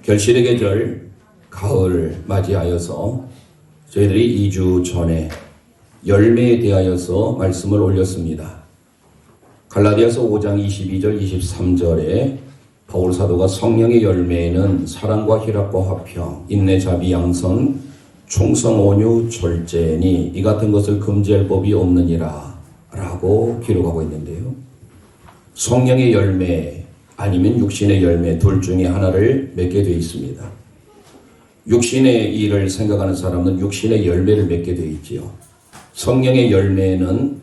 결실의 계절 가을을 맞이하여서 저희들이 2주 전에 열매에 대하여서 말씀을 올렸습니다. 갈라디아서 5장 22절 23절에 바울 사도가 성령의 열매에는 사랑과 희락과 화평, 인내, 자비, 양선, 충성, 온유, 절제니 이 같은 것을 금지할 법이 없느니라 라고 기록하고 있는데요. 성령의 열매 아니면 육신의 열매 둘 중에 하나를 맺게 되어 있습니다. 육신의 일을 생각하는 사람은 육신의 열매를 맺게 되어 있지요. 성령의 열매는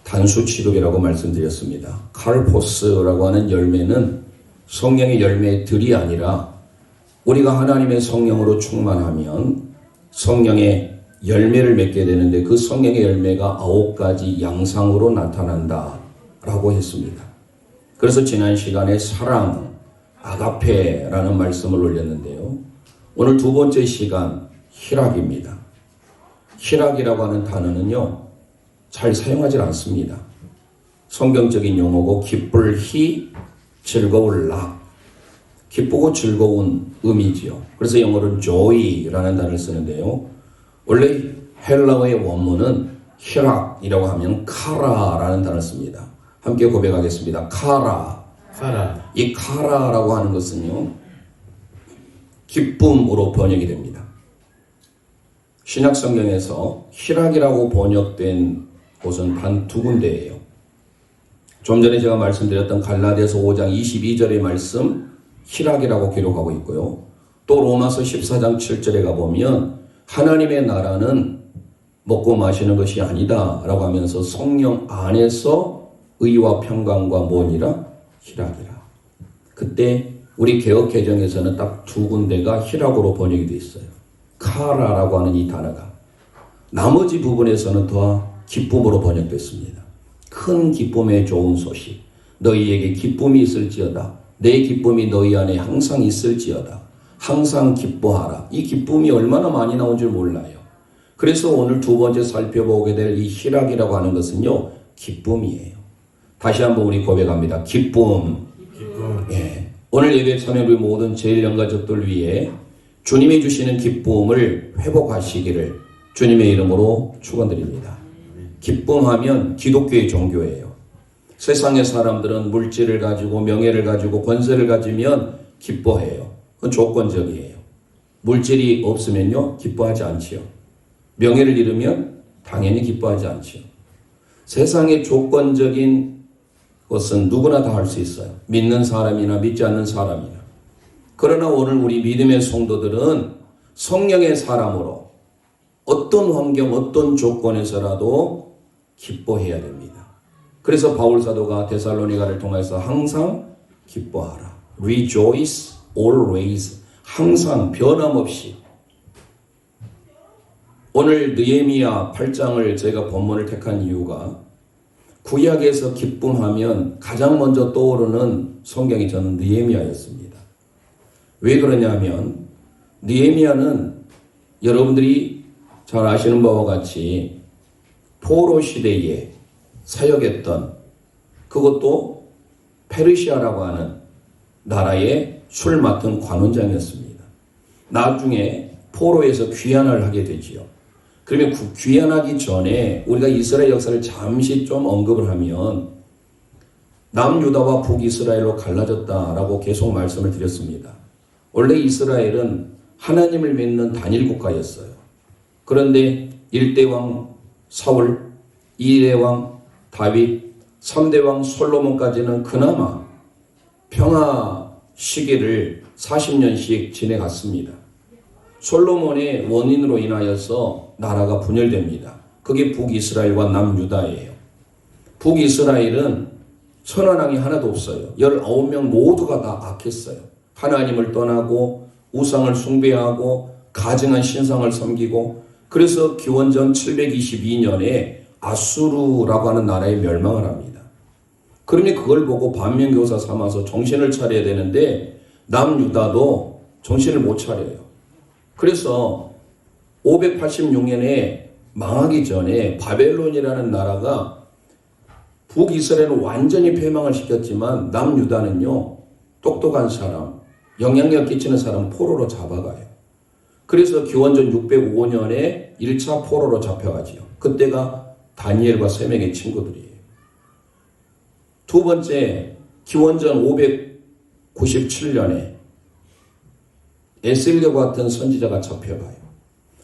단수 취급이라고 말씀드렸습니다. 카르포스라고 하는 열매는 성령의 열매들이 아니라 우리가 하나님의 성령으로 충만하면 성령의 열매를 맺게 되는데 그 성령의 열매가 9가지 양상으로 나타난다라고 했습니다. 그래서 지난 시간에 사랑, 아가페라는 말씀을 올렸는데요. 오늘 두 번째 시간 희락입니다. 희락이라고 하는 단어는요, 잘 사용하지 않습니다. 성경적인 용어고 기쁠 희, 즐거울 락. 기쁘고 즐거운 의미지요. 그래서 영어로는 joy라는 단어를 쓰는데요. 원래 헬라어의 원문은 희락이라고 하면 카라라는 단어를 씁니다. 함께 고백하겠습니다. 카라. 이 카라라고 하는 것은요, 기쁨으로 번역이 됩니다. 신약 성경에서 희락이라고 번역된 곳은 단 2군데예요. 좀 전에 제가 말씀드렸던 갈라디아서 5장 22절의 말씀 희락이라고 기록하고 있고요. 또 로마서 14장 7절에 가보면 하나님의 나라는 먹고 마시는 것이 아니다 라고 하면서 성령 안에서 의와 평강과 뭐니라? 희락이라. 그때 우리 개역 개정에서는 딱 2군데가 희락으로 번역이 되어 있어요. 카라라고 하는 이 단어가. 나머지 부분에서는 더 기쁨으로 번역됐습니다. 큰 기쁨의 좋은 소식. 너희에게 기쁨이 있을지어다. 내 기쁨이 너희 안에 항상 있을지어다. 항상 기뻐하라. 이 기쁨이 얼마나 많이 나온 줄 몰라요. 그래서 오늘 두 번째 살펴보게 될 이 희락이라고 하는 것은요, 기쁨이에요. 다시 한번 우리 고백합니다. 기쁨. 예. 오늘 예배에 참여한 우리 모든 제일영가족들 위해 주님이 주시는 기쁨을 회복하시기를 주님의 이름으로 축원드립니다. 기쁨하면 기독교의 종교예요. 세상의 사람들은 물질을 가지고 명예를 가지고 권세를 가지면 기뻐해요. 그건 조건적이에요. 물질이 없으면요, 기뻐하지 않지요. 명예를 잃으면 당연히 기뻐하지 않지요. 세상의 조건적인 것은 누구나 다 할 수 있어요. 믿는 사람이나 믿지 않는 사람이나. 그러나 오늘 우리 믿음의 성도들은 성령의 사람으로 어떤 환경, 어떤 조건에서라도 기뻐해야 됩니다. 그래서 바울 사도가 데살로니가를 통해서 항상 기뻐하라. Rejoice always. 항상 변함없이. 오늘 느헤미야 8장을 제가 본문을 택한 이유가 구약에서 기쁨하면 가장 먼저 떠오르는 성경이 저는 느헤미야였습니다. 왜 그러냐면 느헤미야는 여러분들이 잘 아시는 바와 같이 포로 시대에 사역했던, 그것도 페르시아라고 하는 나라의 술 맡은 관원장이었습니다. 나중에 포로에서 귀환을 하게 되지요. 그러면 귀환하기 전에 우리가 이스라엘 역사를 잠시 좀 언급을 하면 남유다와 북이스라엘로 갈라졌다라고 계속 말씀을 드렸습니다. 원래 이스라엘은 하나님을 믿는 단일 국가였어요. 그런데 1대 왕 사울, 2대 왕 다윗, 3대 왕 솔로몬까지는 그나마 평화 시기를 40년씩 지내갔습니다. 솔로몬의 원인으로 인하여서 나라가 분열됩니다. 그게 북이스라엘과 남유다예요. 북이스라엘은 선한 왕이 하나도 없어요. 19명 모두가 다 악했어요. 하나님을 떠나고 우상을 숭배하고 가증한 신상을 섬기고, 그래서 기원전 722년에 아수르라고 하는 나라에 멸망을 합니다. 그러니 그걸 보고 반면교사 삼아서 정신을 차려야 되는데 남유다도 정신을 못 차려요. 그래서 586년에 망하기 전에 바벨론이라는 나라가 북이스라엘은 완전히 패망을 시켰지만 남유다는요, 똑똑한 사람, 영향력 끼치는 사람은 포로로 잡아가요. 그래서 기원전 605년에 1차 포로로 잡혀가지요. 그때가 다니엘과 3명의 친구들이에요. 두 번째, 기원전 597년에 에스겔과 같은 선지자가 잡혀가요.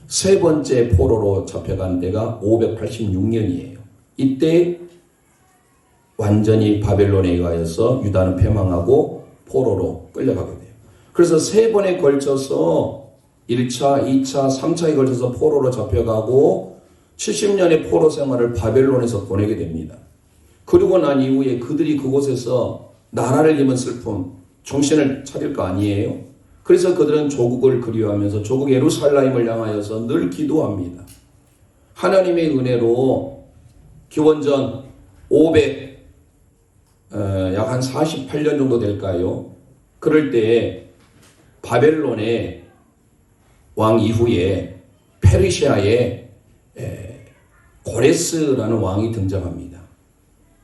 세 번째 포로로 잡혀간 데가 586년이에요. 이때 완전히 바벨론에 의하여서 유다는 패망하고 포로로 끌려가게 돼요. 그래서 세 번에 걸쳐서 1차, 2차, 3차에 걸쳐서 포로로 잡혀가고 70년의 포로 생활을 바벨론에서 보내게 됩니다. 그리고 난 이후에 그들이 그곳에서 나라를 잃은 슬픔, 정신을 차릴 거 아니에요? 그래서 그들은 조국을 그리워하면서 조국 예루살렘을 향하여서 늘 기도합니다. 하나님의 은혜로 기원전 약 한 48년 정도 될까요? 그럴 때에 바벨론의 왕 이후에 페르시아의 고레스라는 왕이 등장합니다.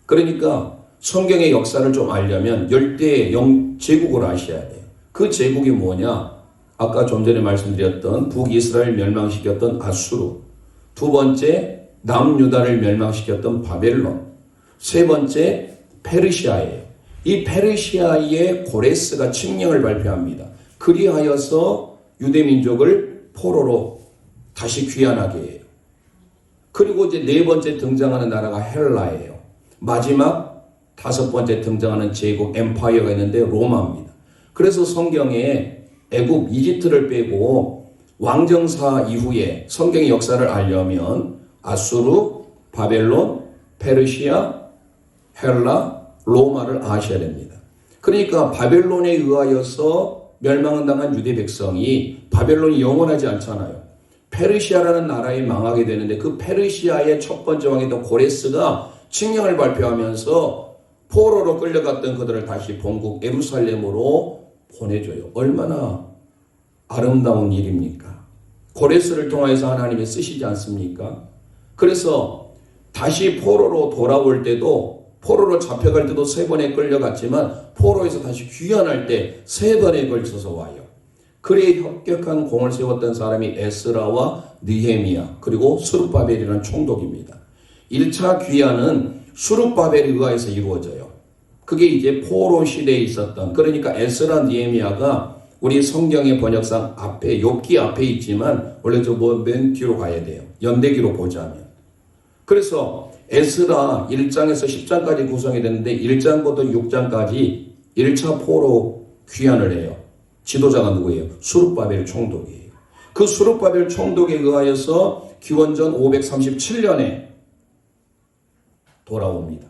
그러니까 성경의 역사를 좀 알려면 열대 제국을 아셔야 돼요. 그 제국이 뭐냐? 아까 좀 전에 말씀드렸던 북이스라엘 멸망시켰던 아수르, 두 번째 남유다를 멸망시켰던 바벨론, 세 번째 페르시아예요. 이 페르시아의 고레스가 칙령을 발표합니다. 그리하여서 유대민족을 포로로 다시 귀환하게 해요. 그리고 이제 네 번째 등장하는 나라가 헬라예요. 마지막 다섯 번째 등장하는 제국 엠파이어가 있는데 로마입니다. 그래서 성경에 애굽 이집트를 빼고 왕정사 이후에 성경의 역사를 알려면 아수르, 바벨론, 페르시아, 헬라, 로마를 아셔야 됩니다. 그러니까 바벨론에 의하여서 멸망당한 유대 백성이 바벨론이 영원하지 않잖아요. 페르시아라는 나라에 망하게 되는데 그 페르시아의 첫 번째 왕이던 고레스가 칙령을 발표하면서 포로로 끌려갔던 그들을 다시 본국 예루살렘으로 보내줘요. 얼마나 아름다운 일입니까? 고레스를 통해서 하나님이 쓰시지 않습니까? 그래서 다시 포로로 돌아올 때도 포로로 잡혀갈 때도 세 번에 끌려갔지만 포로에서 다시 귀환할 때 세 번에 걸쳐서 와요. 그래 협격한 공을 세웠던 사람이 에스라와 느헤미야 그리고 스룹바벨이라는 총독입니다. 1차 귀환은 스룹바벨에 의해서 이루어져요. 그게 이제 포로 시대에 있었던, 그러니까 에스라 느헤미야가 우리 성경의 번역상 앞에 욥기 앞에 있지만 원래 저 맨 뒤로 가야 돼요. 연대기로 보자면. 그래서 에스라 1장에서 10장까지 구성이 됐는데 1장부터 6장까지 1차 포로 귀환을 해요. 지도자가 누구예요? 스룹바벨 총독이에요. 그 스룹바벨 총독에 의하여서 기원전 537년에 돌아옵니다.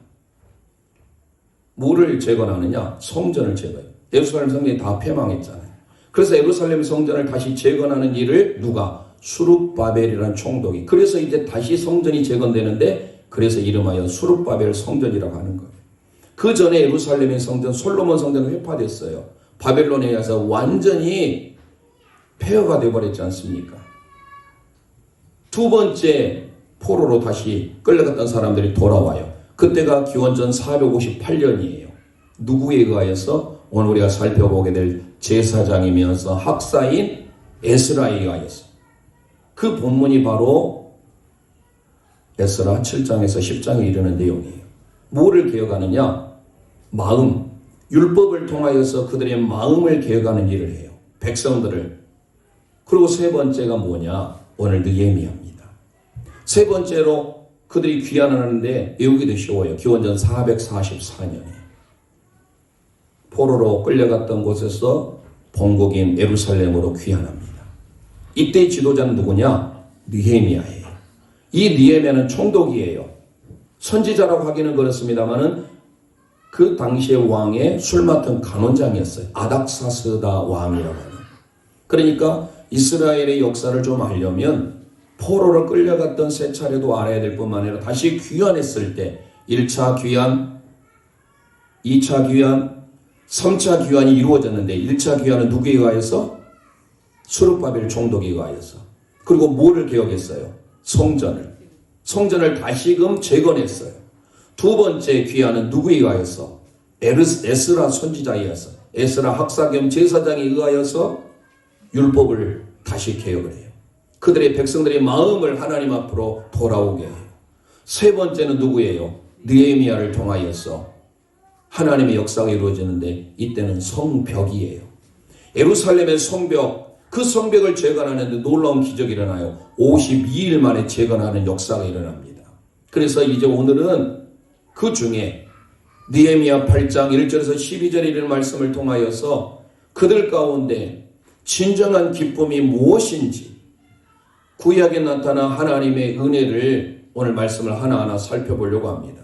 뭐를 재건하느냐? 성전을 재건해요. 예루살렘 성전이 다 패망했잖아요. 그래서 예루살렘 성전을 다시 재건하는 일을 누가? 스룹바벨이라는 총독이. 그래서 이제 다시 성전이 재건되는데 그래서 이름하여 스룹바벨 성전이라고 하는 거예요. 그 전에 예루살렘의 성전, 솔로몬 성전은 회파됐어요. 바벨론에 의해서 완전히 폐허가 되어버렸지 않습니까? 두 번째 포로로 다시 끌려갔던 사람들이 돌아와요. 그때가 기원전 458년이에요. 누구에 의하여서? 오늘 우리가 살펴보게 될 제사장이면서 학사인 에스라에 의하여서. 그 본문이 바로 에스라 7장에서 10장에 이르는 내용이에요. 뭐를 개혁하느냐? 마음, 율법을 통하여서 그들의 마음을 개혁하는 일을 해요. 백성들을. 그리고 세 번째가 뭐냐? 오늘 느헤미야입니다. 세 번째로 그들이 귀환하는데 외우기도 쉬워요. 기원전 444년에 포로로 끌려갔던 곳에서 본국인 예루살렘으로 귀환합니다. 이때 지도자는 누구냐? 느헤미야예요. 이 느헤미야는 총독이에요. 선지자라고 하기는 그렇습니다만은 그 당시의 왕의 술 맡은 간원장이었어요. 아닥사스다 왕이라고 하는. 그러니까 이스라엘의 역사를 좀 알려면 포로로 끌려갔던 세 차례도 알아야 될 뿐만 아니라 다시 귀환했을 때 1차 귀환, 2차 귀환, 3차 귀환이 이루어졌는데 1차 귀환은 누구에 의하여서? 스룹바벨 총독에 의하여서. 그리고 뭐를 개혁했어요? 성전을 다시금 재건했어요. 두 번째 귀환은 누구에 의하여서? 에스라 선지자에 의해서. 에스라 학사 겸 제사장에 의하여서 율법을 다시 개혁을 해요. 그들의 백성들의 마음을 하나님 앞으로 돌아오게 해요. 세 번째는 누구예요? 느헤미야를 통하여서 하나님의 역사가 이루어지는데 이때는 성벽이에요. 예루살렘의 성벽, 그 성벽을 재건하는데 놀라운 기적이 일어나요. 52일 만에 재건하는 역사가 일어납니다. 그래서 이제 오늘은 그 중에 느헤미야 8장 1절에서 12절에 이르는 말씀을 통하여서 그들 가운데 진정한 기쁨이 무엇인지 구약에 나타난 하나님의 은혜를 오늘 말씀을 하나하나 살펴보려고 합니다.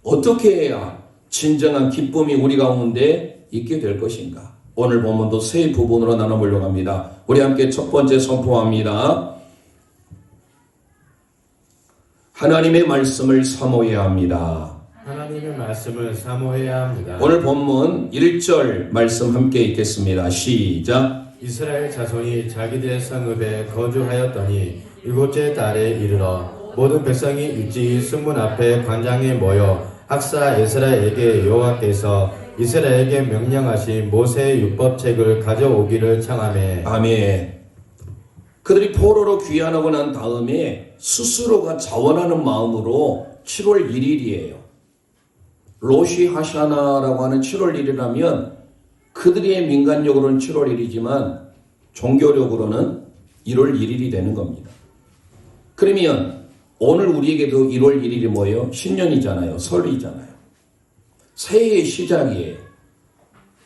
어떻게 해야 진정한 기쁨이 우리 가운데 있게 될 것인가? 오늘 본문도 세 부분으로 나눠보려고 합니다. 우리 함께 첫 번째 선포합니다. 하나님의 말씀을 사모해야 합니다. 하나님의 말씀을 사모해야 합니다. 오늘 본문 1절 말씀 함께 읽겠습니다. 시작. 이스라엘 자손이 자기들의 성읍에 거주하였더니 일곱째 달에 이르러 모든 백성이 일찍이 성문 앞에 광장에 모여 학사 에스라에게 여호와께서 이스라엘에게 명령하신 모세의 율법책을 가져오기를 청하매. 아멘. 그들이 포로로 귀환하고 난 다음에 스스로가 자원하는 마음으로 7월 1일이에요. 로시 하샤나라고 하는 7월 1일이라면 그들의 민간적으로는 7월 1일이지만 종교적으로는 1월 1일이 되는 겁니다. 그러면 오늘 우리에게도 1월 1일이 뭐예요? 신년이잖아요. 설이잖아요. 새해의 시작이에요.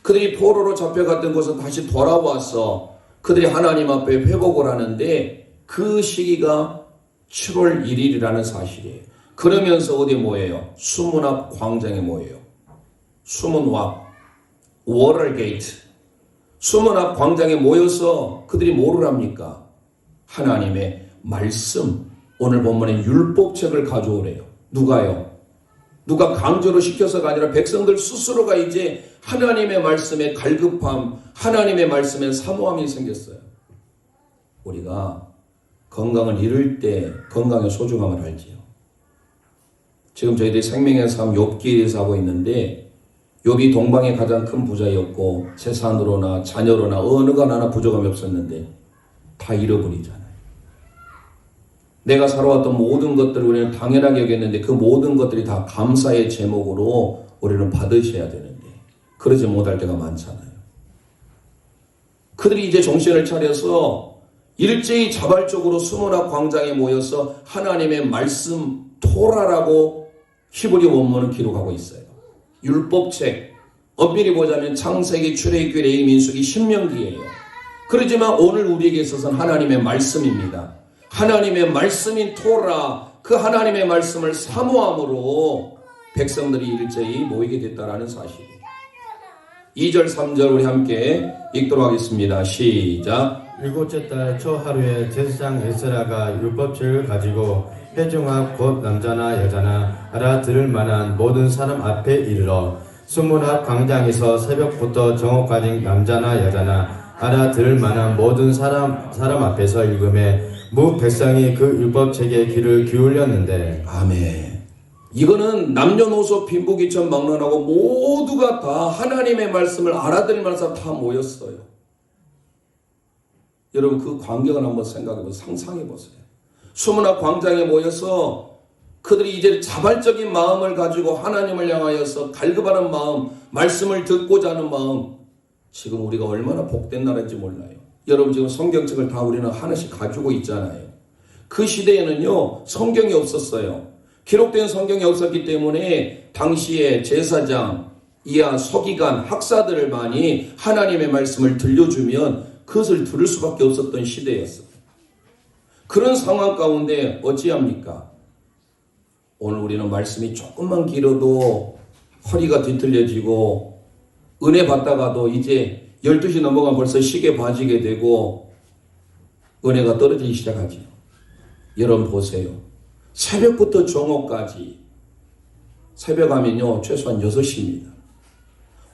그들이 포로로 잡혀갔던 곳에 다시 돌아와서 그들이 하나님 앞에 회복을 하는데 그 시기가 7월 1일이라는 사실이에요. 그러면서 어디에 모여요? 수문 앞 광장에 모여요. 수문 앞 워럴게이트 수문 앞 광장에 모여서 그들이 뭐를 합니까? 하나님의 말씀, 오늘 본문에 율법책을 가져오래요. 누가요? 누가 강조로 시켜서가 아니라 백성들 스스로가 이제 하나님의 말씀에 갈급함, 하나님의 말씀에 사모함이 생겼어요. 우리가 건강을 잃을 때 건강의 소중함을 알지요. 지금 저희들이 생명의 삶 욥기에서 하고 있는데 욥이 동방의 가장 큰 부자였고 재산으로나 자녀로나 어느가 하나 부족함이 없었는데 다 잃어버리잖아요. 내가 살아왔던 모든 것들을 우리는 당연하게 여겼는데 그 모든 것들이 다 감사의 제목으로 우리는 받으셔야 되는데 그러지 못할 때가 많잖아요. 그들이 이제 정신을 차려서 일제히 자발적으로 수문 앞 광장에 모여서 하나님의 말씀 토라라고 히브리 원문을 기록하고 있어요. 율법책, 엄밀히 보자면 창세기, 출애굽기, 레위, 민수기, 신명기예요. 그렇지만 오늘 우리에게 있어서는 하나님의 말씀입니다. 하나님의 말씀인 토라, 그 하나님의 말씀을 사모함으로 백성들이 일제히 모이게 됐다라는 사실이에요. 2절 3절 우리 함께 읽도록 하겠습니다. 시작. 일곱째 달 초 하루에 제사장 에스라가 율법책을 가지고 회중 앞 곧 남자나 여자나 알아들을 만한 모든 사람 앞에 이르러 수문 앞 광장에서 새벽부터 정오까지 남자나 여자나 알아들을 만한 모든 사람 앞에서 읽음에 무 백성이 그 율법책에 귀를 기울였는데. 아멘. 이거는 남녀노소 빈부귀천 막론하고 모두가 다 하나님의 말씀을 알아들을 만한 사람 다 모였어요. 여러분 그 광경을 한번 생각해보세요. 상상해보세요. 수문 앞 광장에 모여서 그들이 이제 자발적인 마음을 가지고 하나님을 향하여서 갈급하는 마음, 말씀을 듣고자 하는 마음. 지금 우리가 얼마나 복된 나라인지 몰라요. 여러분 지금 성경책을 다 우리는 하나씩 가지고 있잖아요. 그 시대에는요 성경이 없었어요. 기록된 성경이 없었기 때문에 당시에 제사장, 이하 서기관, 학사들을 많이 하나님의 말씀을 들려주면 그것을 들을 수밖에 없었던 시대였어요. 그런 상황 가운데 어찌합니까? 오늘 우리는 말씀이 조금만 길어도 허리가 뒤틀려지고 은혜 받다가도 이제 12시 넘어가면 벌써 시계 봐지게 되고 은혜가 떨어지기 시작하죠. 여러분 보세요. 새벽부터 정오까지 새벽 하면요 최소한 6시입니다.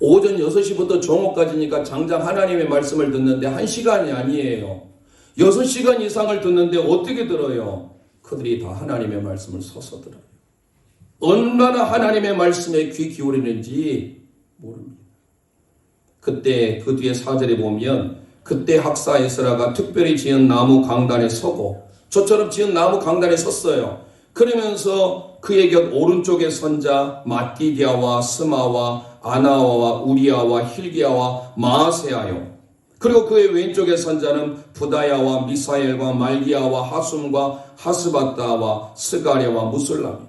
오전 6시부터 정오까지니까 장장 하나님의 말씀을 듣는데 1시간이 아니에요. 6시간 이상을 듣는데 어떻게 들어요? 그들이 다 하나님의 말씀을 서서 들어요. 얼마나 하나님의 말씀에 귀 기울이는지 모릅니다. 그때 그 뒤에 4절에 보면 그때 학사 에스라가 특별히 지은 나무 강단에 서고 저처럼 지은 나무 강단에 섰어요. 그러면서 그의 곁 오른쪽에 선자 마띠디아와 스마와 아나와와 우리아와 힐기야와 마아세아요. 그리고 그의 왼쪽에 선자는 부다야와 미사엘과 말기야와 하숨과 하스바다와 스가랴와 무슬람이.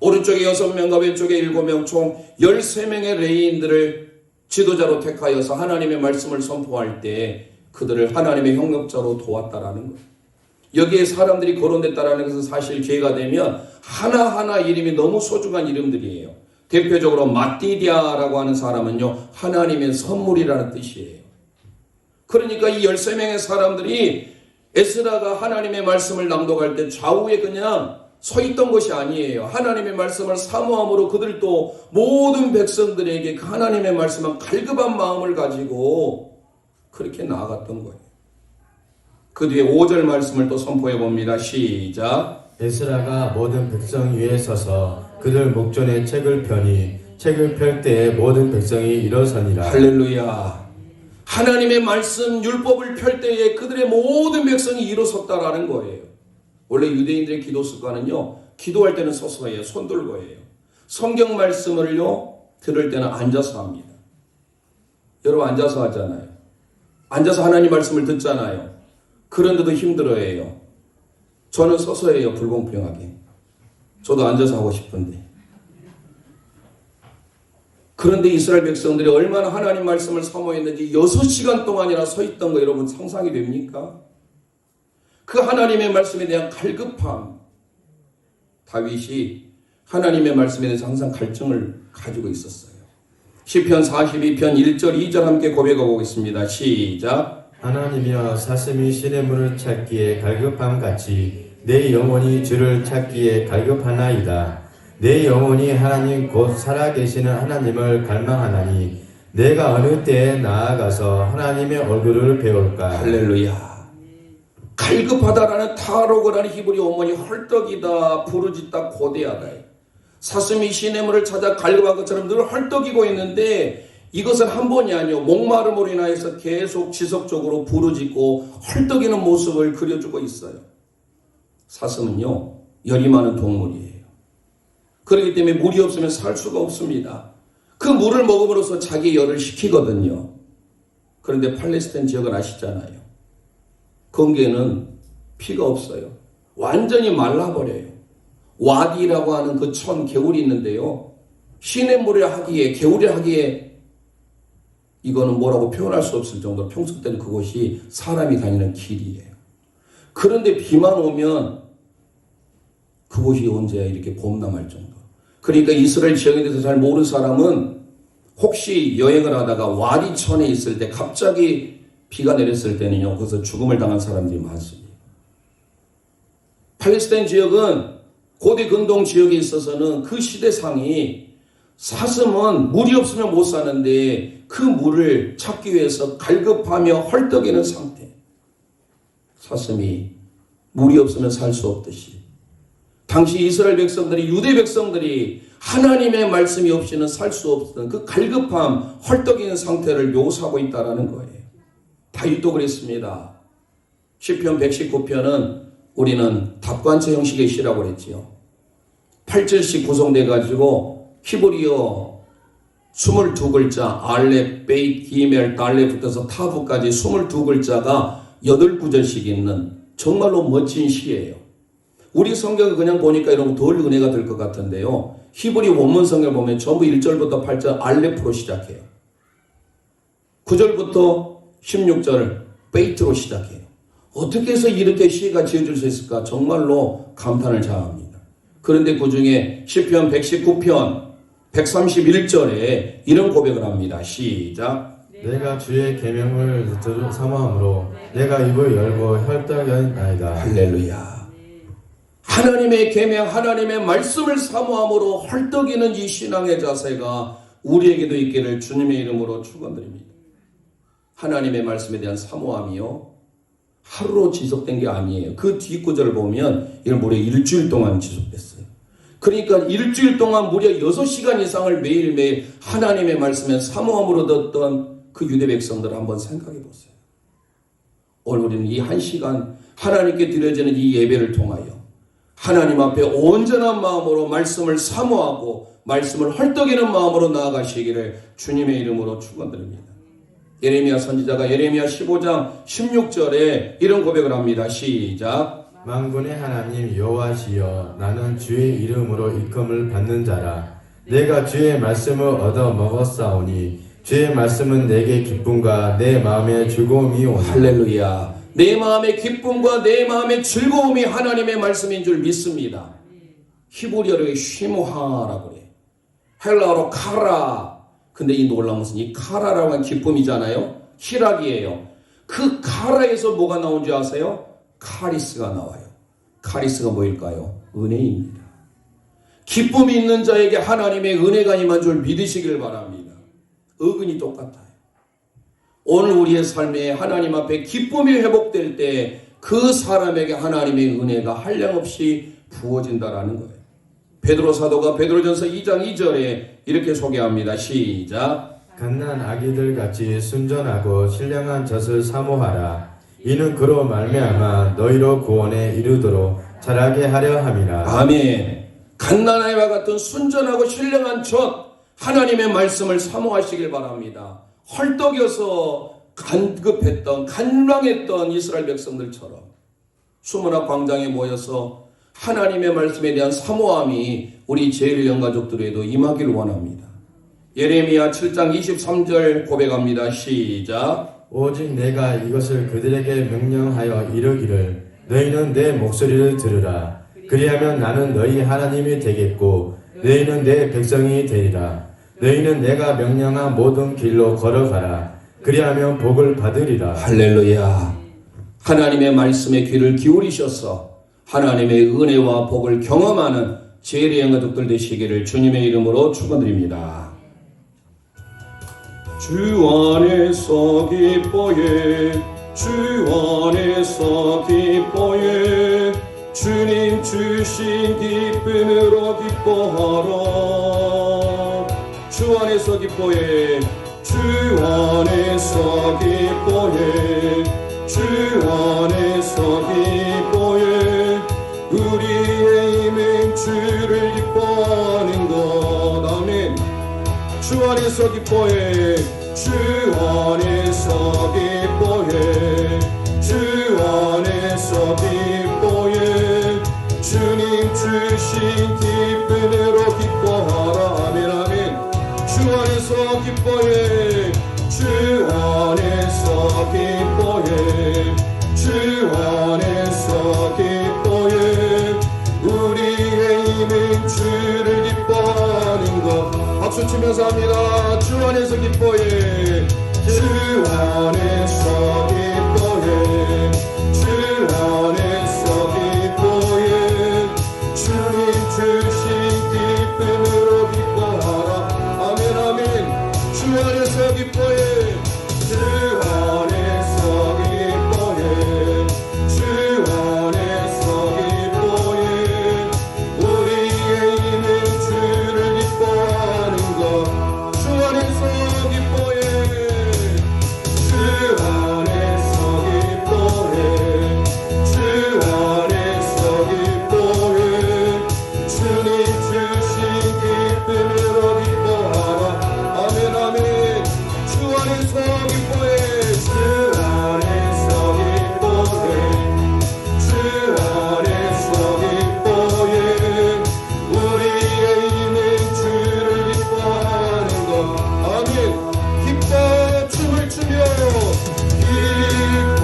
오른쪽에 6명과 왼쪽에 7명 총 13명의 레위인들을 지도자로 택하여서 하나님의 말씀을 선포할 때 그들을 하나님의 협력자로 도왔다라는 거예요. 여기에 사람들이 거론됐다라는 것은 사실 기회가 되면 하나하나 이름이 너무 소중한 이름들이에요. 대표적으로 마띠디아라고 하는 사람은요, 하나님의 선물이라는 뜻이에요. 그러니까 이 13명의 사람들이 에스라가 하나님의 말씀을 낭독할 때 좌우에 그냥 서 있던 것이 아니에요. 하나님의 말씀을 사모함으로 그들도 모든 백성들에게 그 하나님의 말씀을 갈급한 마음을 가지고 그렇게 나아갔던 거예요. 그 뒤에 5절 말씀을 또 선포해 봅니다. 시작. 에스라가 모든 백성 위에 서서 그들 목전에 책을 펴니 책을 펼 때에 모든 백성이 일어서니라. 할렐루야. 하나님의 말씀 율법을 펼 때에 그들의 모든 백성이 일어섰다라는 거예요. 원래 유대인들의 기도 습관은요, 기도할 때는 서서 해요. 손 들고 해요. 성경 말씀을요, 들을 때는 앉아서 합니다. 여러분 앉아서 하잖아요. 앉아서 하나님 말씀을 듣잖아요. 그런데도 힘들어해요. 저는 서서 해요. 불공평하게. 저도 앉아서 하고 싶은데. 그런데 이스라엘 백성들이 얼마나 하나님 말씀을 사모했는지 6시간 동안이나 서 있던 거 여러분 상상이 됩니까? 그 하나님의 말씀에 대한 갈급함. 다윗이 하나님의 말씀에 대해서 항상 갈증을 가지고 있었어요. 시편 42편 1절 2절 함께 고백하고 오겠습니다. 시작. 하나님이여 사슴이 시냇물을 찾기에 갈급함 같이 내 영혼이 주를 찾기에 갈급하나이다. 내 영혼이 하나님 곧 살아계시는 하나님을 갈망하나니 내가 어느 때에 나아가서 하나님의 얼굴을 배울까. 할렐루야. 갈급하다라는 타로그라는 히브리 어머니 헐떡이다, 부르짖다, 고대하다. 사슴이 시냇물을 찾아 갈급한 것처럼 늘 헐떡이고 있는데 이것은 한 번이 아니요, 목마름으로 인하여서 계속 지속적으로 부르짖고 헐떡이는 모습을 그려주고 있어요. 사슴은요, 열이 많은 동물이에요. 그렇기 때문에 물이 없으면 살 수가 없습니다. 그 물을 먹음으로써 자기 열을 식히거든요. 그런데 팔레스타인 지역을 아시잖아요. 거기에는 피가 없어요. 완전히 말라버려요. 와디라고 하는 그 천 개울이 있는데요. 시냇물을 하기에, 개울을 하기에 이거는 뭐라고 표현할 수 없을 정도로 평소 때는 그곳이 사람이 다니는 길이에요. 그런데 비만 오면 그곳이 언제야 이렇게 봄남할 정도. 그러니까 이스라엘 지역에 대해서 잘 모르는 사람은 혹시 여행을 하다가 와디천에 있을 때 갑자기 비가 내렸을 때는요, 거기서 죽음을 당한 사람들이 많습니다. 팔레스타인 지역은 고대 근동 지역에 있어서는 그 시대상이 사슴은 물이 없으면 못 사는데 그 물을 찾기 위해서 갈급하며 헐떡이는 상태. 사슴이 물이 없으면 살 수 없듯이 당시 이스라엘 백성들이, 유대 백성들이 하나님의 말씀이 없이는 살 수 없었던 그 갈급함, 헐떡이는 상태를 묘사하고 있다는 거예요. 다윗도 그랬습니다. 시편 119편은 우리는 답관체 형식의 시라고 그랬지요. 8절씩 구성돼 가지고 히브리어 22글자 알렙, 베이트, 기멜, 달렙부터서 타브까지 22글자가 8구절씩 있는 정말로 멋진 시예요. 우리 성경을 그냥 보니까 여러분 덜 은혜가 될 것 같은데요. 히브리 원문 성경을 보면 전부 1절부터 8절 알렙으로 시작해요. 9절부터 16절 베이트로 시작해요. 어떻게 해서 이렇게 시가 지어질 수 있을까? 정말로 감탄을 자합니다. 그런데 그 중에 시편 119편 131절에 이런 고백을 합니다. 시작. 내가 주의 계명을 사모함으로 내가 입을 열고 헐떡이나이다. 할렐루야. 하나님의 계명, 하나님의 말씀을 사모함으로 헐떡이는 이 신앙의 자세가 우리에게도 있기를 주님의 이름으로 축원드립니다. 하나님의 말씀에 대한 사모함이요, 하루로 지속된 게 아니에요. 그 뒷구절을 보면 이건 무려 일주일 동안 지속됐어요. 그러니까 일주일 동안 무려 6시간 이상을 매일매일 하나님의 말씀에 사모함으로 듣던 그 유대 백성들을 한번 생각해 보세요. 오늘 우리는 이 한 시간 하나님께 드려지는 이 예배를 통하여 하나님 앞에 온전한 마음으로 말씀을 사모하고 말씀을 헐떡이는 마음으로 나아가시기를 주님의 이름으로 축원드립니다. 예레미야 선지자가 예레미야 15장 16절에 이런 고백을 합니다. 시작. 만군의 하나님 여호와시여 나는 주의 이름으로 일컬음을 받는 자라. 내가 주의 말씀을 얻어 먹었사오니 주의 말씀은 내게 기쁨과 내 마음의 즐거움이 오니. 할렐루야. 내 마음의 기쁨과 내 마음의 즐거움이 하나님의 말씀인 줄 믿습니다. 히브리어로 쉬모하라고 그래. 헬라어로 카라. 근데 이 놀라운 것은 이 카라라고 하는 기쁨이잖아요. 희락이에요. 그 카라에서 뭐가 나온지 아세요? 카리스가 나와요. 카리스가 뭐일까요? 은혜입니다. 기쁨이 있는 자에게 하나님의 은혜가 임한 줄 믿으시길 바랍니다. 어근이 똑같아요. 오늘 우리의 삶에 하나님 앞에 기쁨이 회복될 때 그 사람에게 하나님의 은혜가 한량없이 부어진다라는 거예요. 베드로 사도가 베드로전서 2장 2절에 이렇게 소개합니다. 시작. 갓난 아기들 같이 순전하고 신령한 젖을 사모하라. 이는 그로 말미암아 너희로 구원에 이르도록 자라게 하려 함이라. 아멘. 갓난아이와 같은 순전하고 신령한 젖 하나님의 말씀을 사모하시길 바랍니다. 헐떡여서 간급했던 간랑했던 이스라엘 백성들처럼 수문학 광장에 모여서 하나님의 말씀에 대한 사모함이 우리 제1령 가족들에도 임하길 원합니다. 예레미야 7장 23절 고백합니다. 시작. 오직 내가 이것을 그들에게 명령하여 이르기를 너희는 내 목소리를 들으라. 그리하면 나는 너희 하나님이 되겠고 너희는 내 백성이 되리라. 너희는 내가 명령한 모든 길로 걸어가라. 그리하면 복을 받으리라. 할렐루야. 하나님의 말씀에 귀를 기울이셔서 하나님의 은혜와 복을 경험하는 제1의 가족들 되시기를 주님의 이름으로 축원드립니다. 주 안에서 기뻐해 주 안에서 기뻐해 주님 주신 기쁨으로 기뻐하라. 주 안에서 기뻐해 주 안에서 기뻐해 주 안에서 기뻐해 우리의 힘은 주를 기뻐하는 것. 아멘. 주 안에서 기뻐해 주 안에서 기뻐해 주 안에서 기뻐해 주님 주신 기쁨으로 기뻐하라. 아멘 아멘. 주 안에서 기뻐해 주 안에서 기뻐해 주 안에서 기뻐해 우리의 힘은 주를 기뻐하는 것. 박수 치면서 합니다. 주 안에서 기뻐해 주 안에서 기뻐해 주 안에서 기뻐해 주님 주신 기쁨으로 기뻐하라. 아멘 아멘. 주 안에서 기뻐해 주 안에서 기뻐해 주 안에서 기뻐해 우리의 힘은 주를 기뻐하는 것. 주 안에서 기뻐해 주 안에서 기뻐해 주 안에서 기뻐해 주님 주신 기쁨으로 기뻐하라. 아멘 아멘. 주 안에서 기뻐해 주 안에서 기뻐해 주 안에서 기뻐해 우리의 힘은 주를 기뻐하는 것. 아멘. 기뻐 춤을 추며 기뻐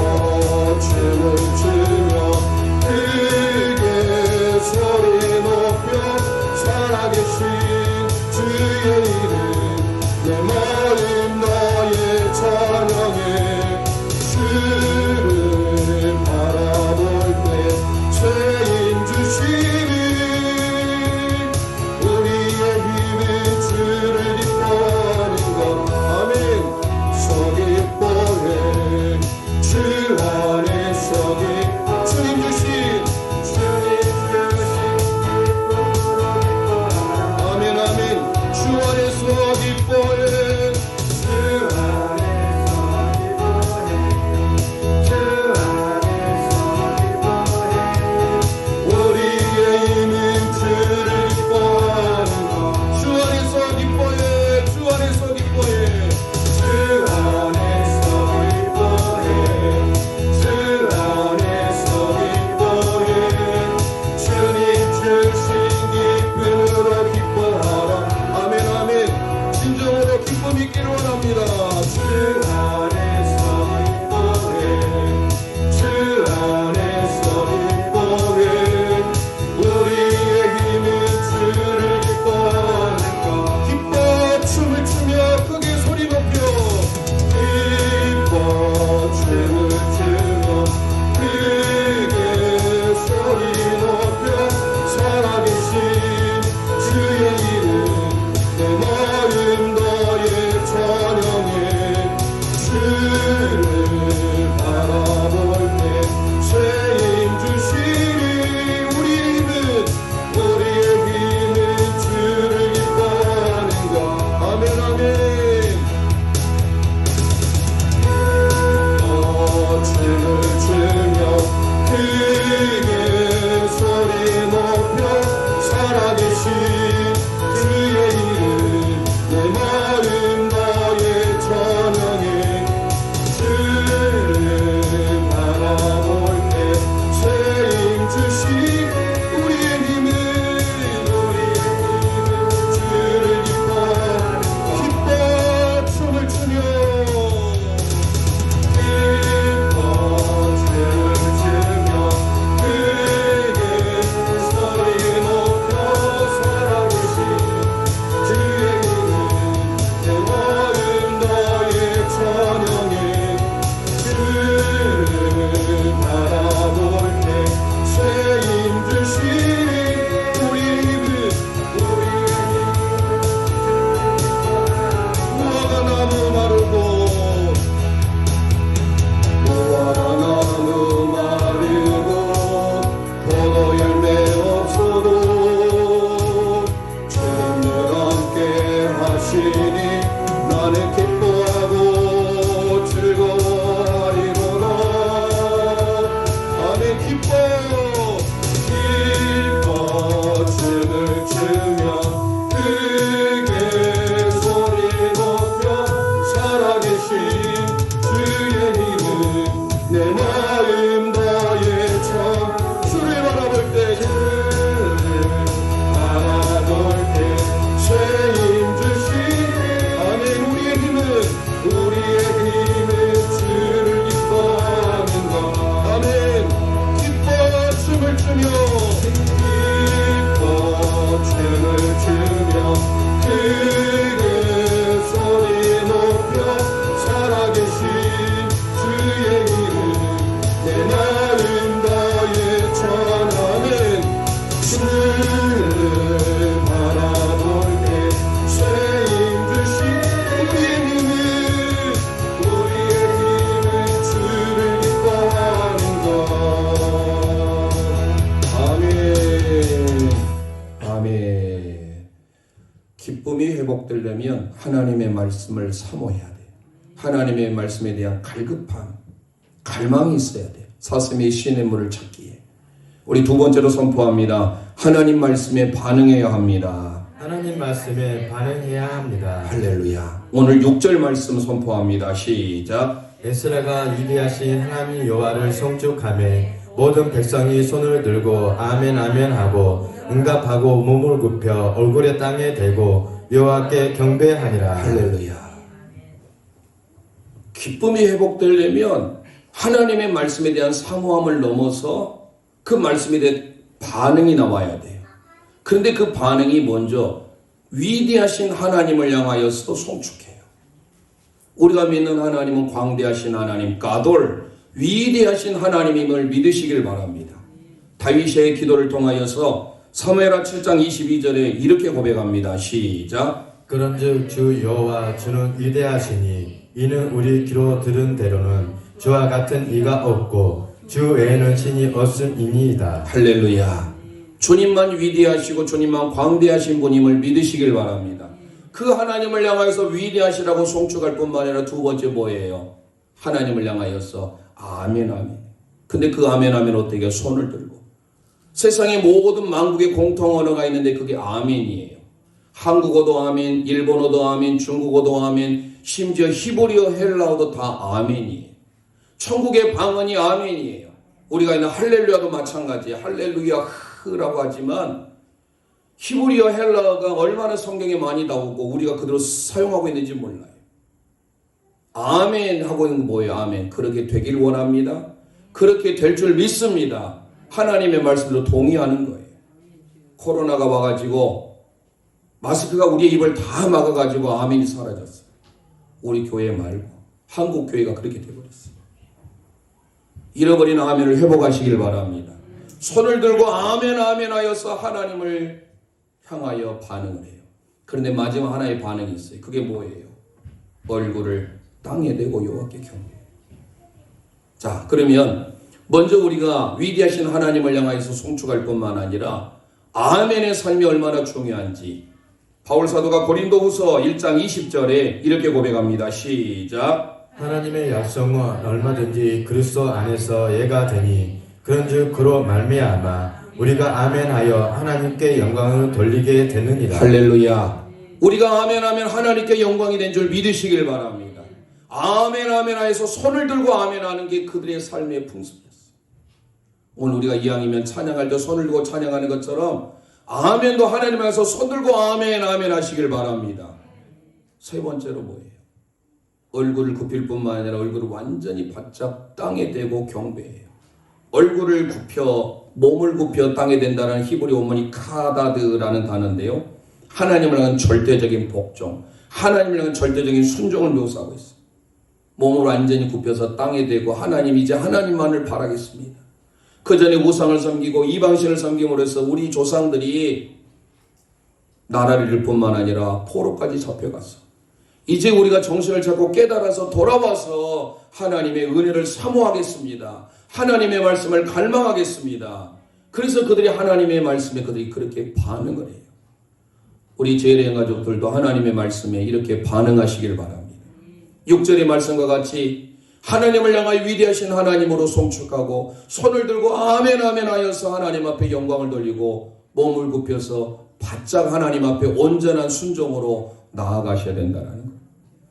춤을 추며 크게 소리 높여 살아계신 주의 이름 내 마음 나의 찬양해. 주를 바라볼 때 죄인 주시니 우리의 힘은 주를 기뻐하는 것. 아멘. 서 기뻐해 주 안에서 주님 주신 아멘 아멘. 주 안에서 기뻐해 주 안에서 마음 너의 참 주를 바라볼 때 죄인 주시네. 아멘. 우리의 힘은 주를 기뻐하는 것. 아멘. 기뻐 춤을 추며 크게 소리 높여 살아계신 주의 이름 내 마음 다해 전하는 주를 바라볼 때 죄인 주신 우리의 힘은 주를 기뻐하는 것. 아멘. 아멘. 기쁨이 회복되려면 하나님의 말씀을 사모해야 돼. 하나님의 말씀에 대한 갈급함, 갈망이 있어야 돼. 사슴이 신의 물을 찾기에. 우리 두 번째로 선포합니다. 하나님 말씀에 반응해야 합니다. 하나님 말씀에 반응해야 합니다. 할렐루야. 오늘 6절 말씀 선포합니다. 시작. 에스라가 위대하신 하나님 여호와를 송축하매 모든 백성이 손을 들고 아멘 아멘 하고 응답하고 몸을 굽혀 얼굴에 땅에 대고 여호와께 경배하니라. 할렐루야. 기쁨이 회복되려면 하나님의 말씀에 대한 사모함을 넘어서 그 말씀에 대한 반응이 나와야 돼요. 그런데 그 반응이 먼저 위대하신 하나님을 향하여서 송축해요. 우리가 믿는 하나님은 광대하신 하나님, 가돌, 위대하신 하나님임을 믿으시길 바랍니다. 다윗의 기도를 통하여서 사무엘하 7장 22절에 이렇게 고백합니다. 시작. 그런즉 주 여호와 주는 위대하시니 이는 우리 귀로 들은 대로는 주와 같은 이가 없고 주 외에는 신이 없음이니이다. 할렐루야. 주님만 위대하시고 주님만 광대하신 분임을 믿으시길 바랍니다. 그 하나님을 향하여서 위대하시라고 송축할 뿐만 아니라 두 번째 뭐예요? 하나님을 향하여서 아멘 아멘. 근데 그 아멘 아멘 어떻게 해요? 손을 들고. 세상의 모든 만국의 공통 언어가 있는데 그게 아멘이에요. 한국어도 아멘, 일본어도 아멘, 중국어도 아멘, 심지어 히브리어, 헬라어도 다 아멘이에요. 천국의 방언이 아멘이에요. 우리가 있는 할렐루야도 마찬가지예요. 할렐루야라고 하지만 히브리어, 헬라어가 얼마나 성경에 많이 나오고 우리가 그대로 사용하고 있는지 몰라요. 아멘 하고 있는 건 뭐예요? 아멘. 그렇게 되길 원합니다. 그렇게 될 줄 믿습니다. 하나님의 말씀으로 동의하는 거예요. 코로나가 와가지고 마스크가 우리의 입을 다 막아가지고 아멘이 사라졌어요. 우리 교회 말고 한국 교회가 그렇게 되어버렸어요. 잃어버린 아멘을 회복하시길 바랍니다. 손을 들고 아멘 아멘 하여서 하나님을 향하여 반응을 해요. 그런데 마지막 하나의 반응이 있어요. 그게 뭐예요? 얼굴을 땅에 대고 여호와께 경배해요. 자, 그러면 먼저 우리가 위대하신 하나님을 향하여서 송축할 뿐만 아니라 아멘의 삶이 얼마나 중요한지 바울 사도가 고린도후서 1장 20절에 이렇게 고백합니다. 시작. 하나님의 약속은 얼마든지 그리스도 안에서 예가 되니 그런즉 그로 말미암아 우리가 아멘하여 하나님께 영광을 돌리게 되느니라. 할렐루야. 우리가 아멘 하면 하나님께 영광이 된 줄 믿으시길 바랍니다. 아멘 아멘 하여서 손을 들고 아멘 하는 게 그들의 삶의 풍습이었어요. 오늘 우리가 이왕이면 찬양할 때 손을 들고 찬양하는 것처럼 아멘도 하나님 앞에서 손 들고 아멘 아멘 하시길 바랍니다. 세 번째로 뭐예요? 얼굴을 굽힐 뿐만 아니라 얼굴을 완전히 바짝 땅에 대고 경배해요. 얼굴을 굽혀 몸을 굽혀 땅에 댄다는 히브리 원문이 카다드라는 단어인데요. 하나님을 향한 절대적인 복종, 하나님을 향한 절대적인 순종을 묘사하고 있어요. 몸을 완전히 굽혀서 땅에 대고 하나님 이제 하나님만을 바라겠습니다. 그 전에 우상을 섬기고 이방신을 섬김으로 해서 우리 조상들이 나라를 잃을 뿐만 아니라 포로까지 잡혀갔어. 이제 우리가 정신을 잡고 깨달아서 돌아와서 하나님의 은혜를 사모하겠습니다. 하나님의 말씀을 갈망하겠습니다. 그래서 그들이 하나님의 말씀에 그들이 그렇게 반응을 해요. 우리 재래행 가족들도 하나님의 말씀에 이렇게 반응하시길 바랍니다. 6절의 말씀과 같이 하나님을 향하여 위대하신 하나님으로 송축하고 손을 들고 아멘 아멘 하여서 하나님 앞에 영광을 돌리고 몸을 굽혀서 바짝 하나님 앞에 온전한 순종으로 나아가셔야 된다는 것.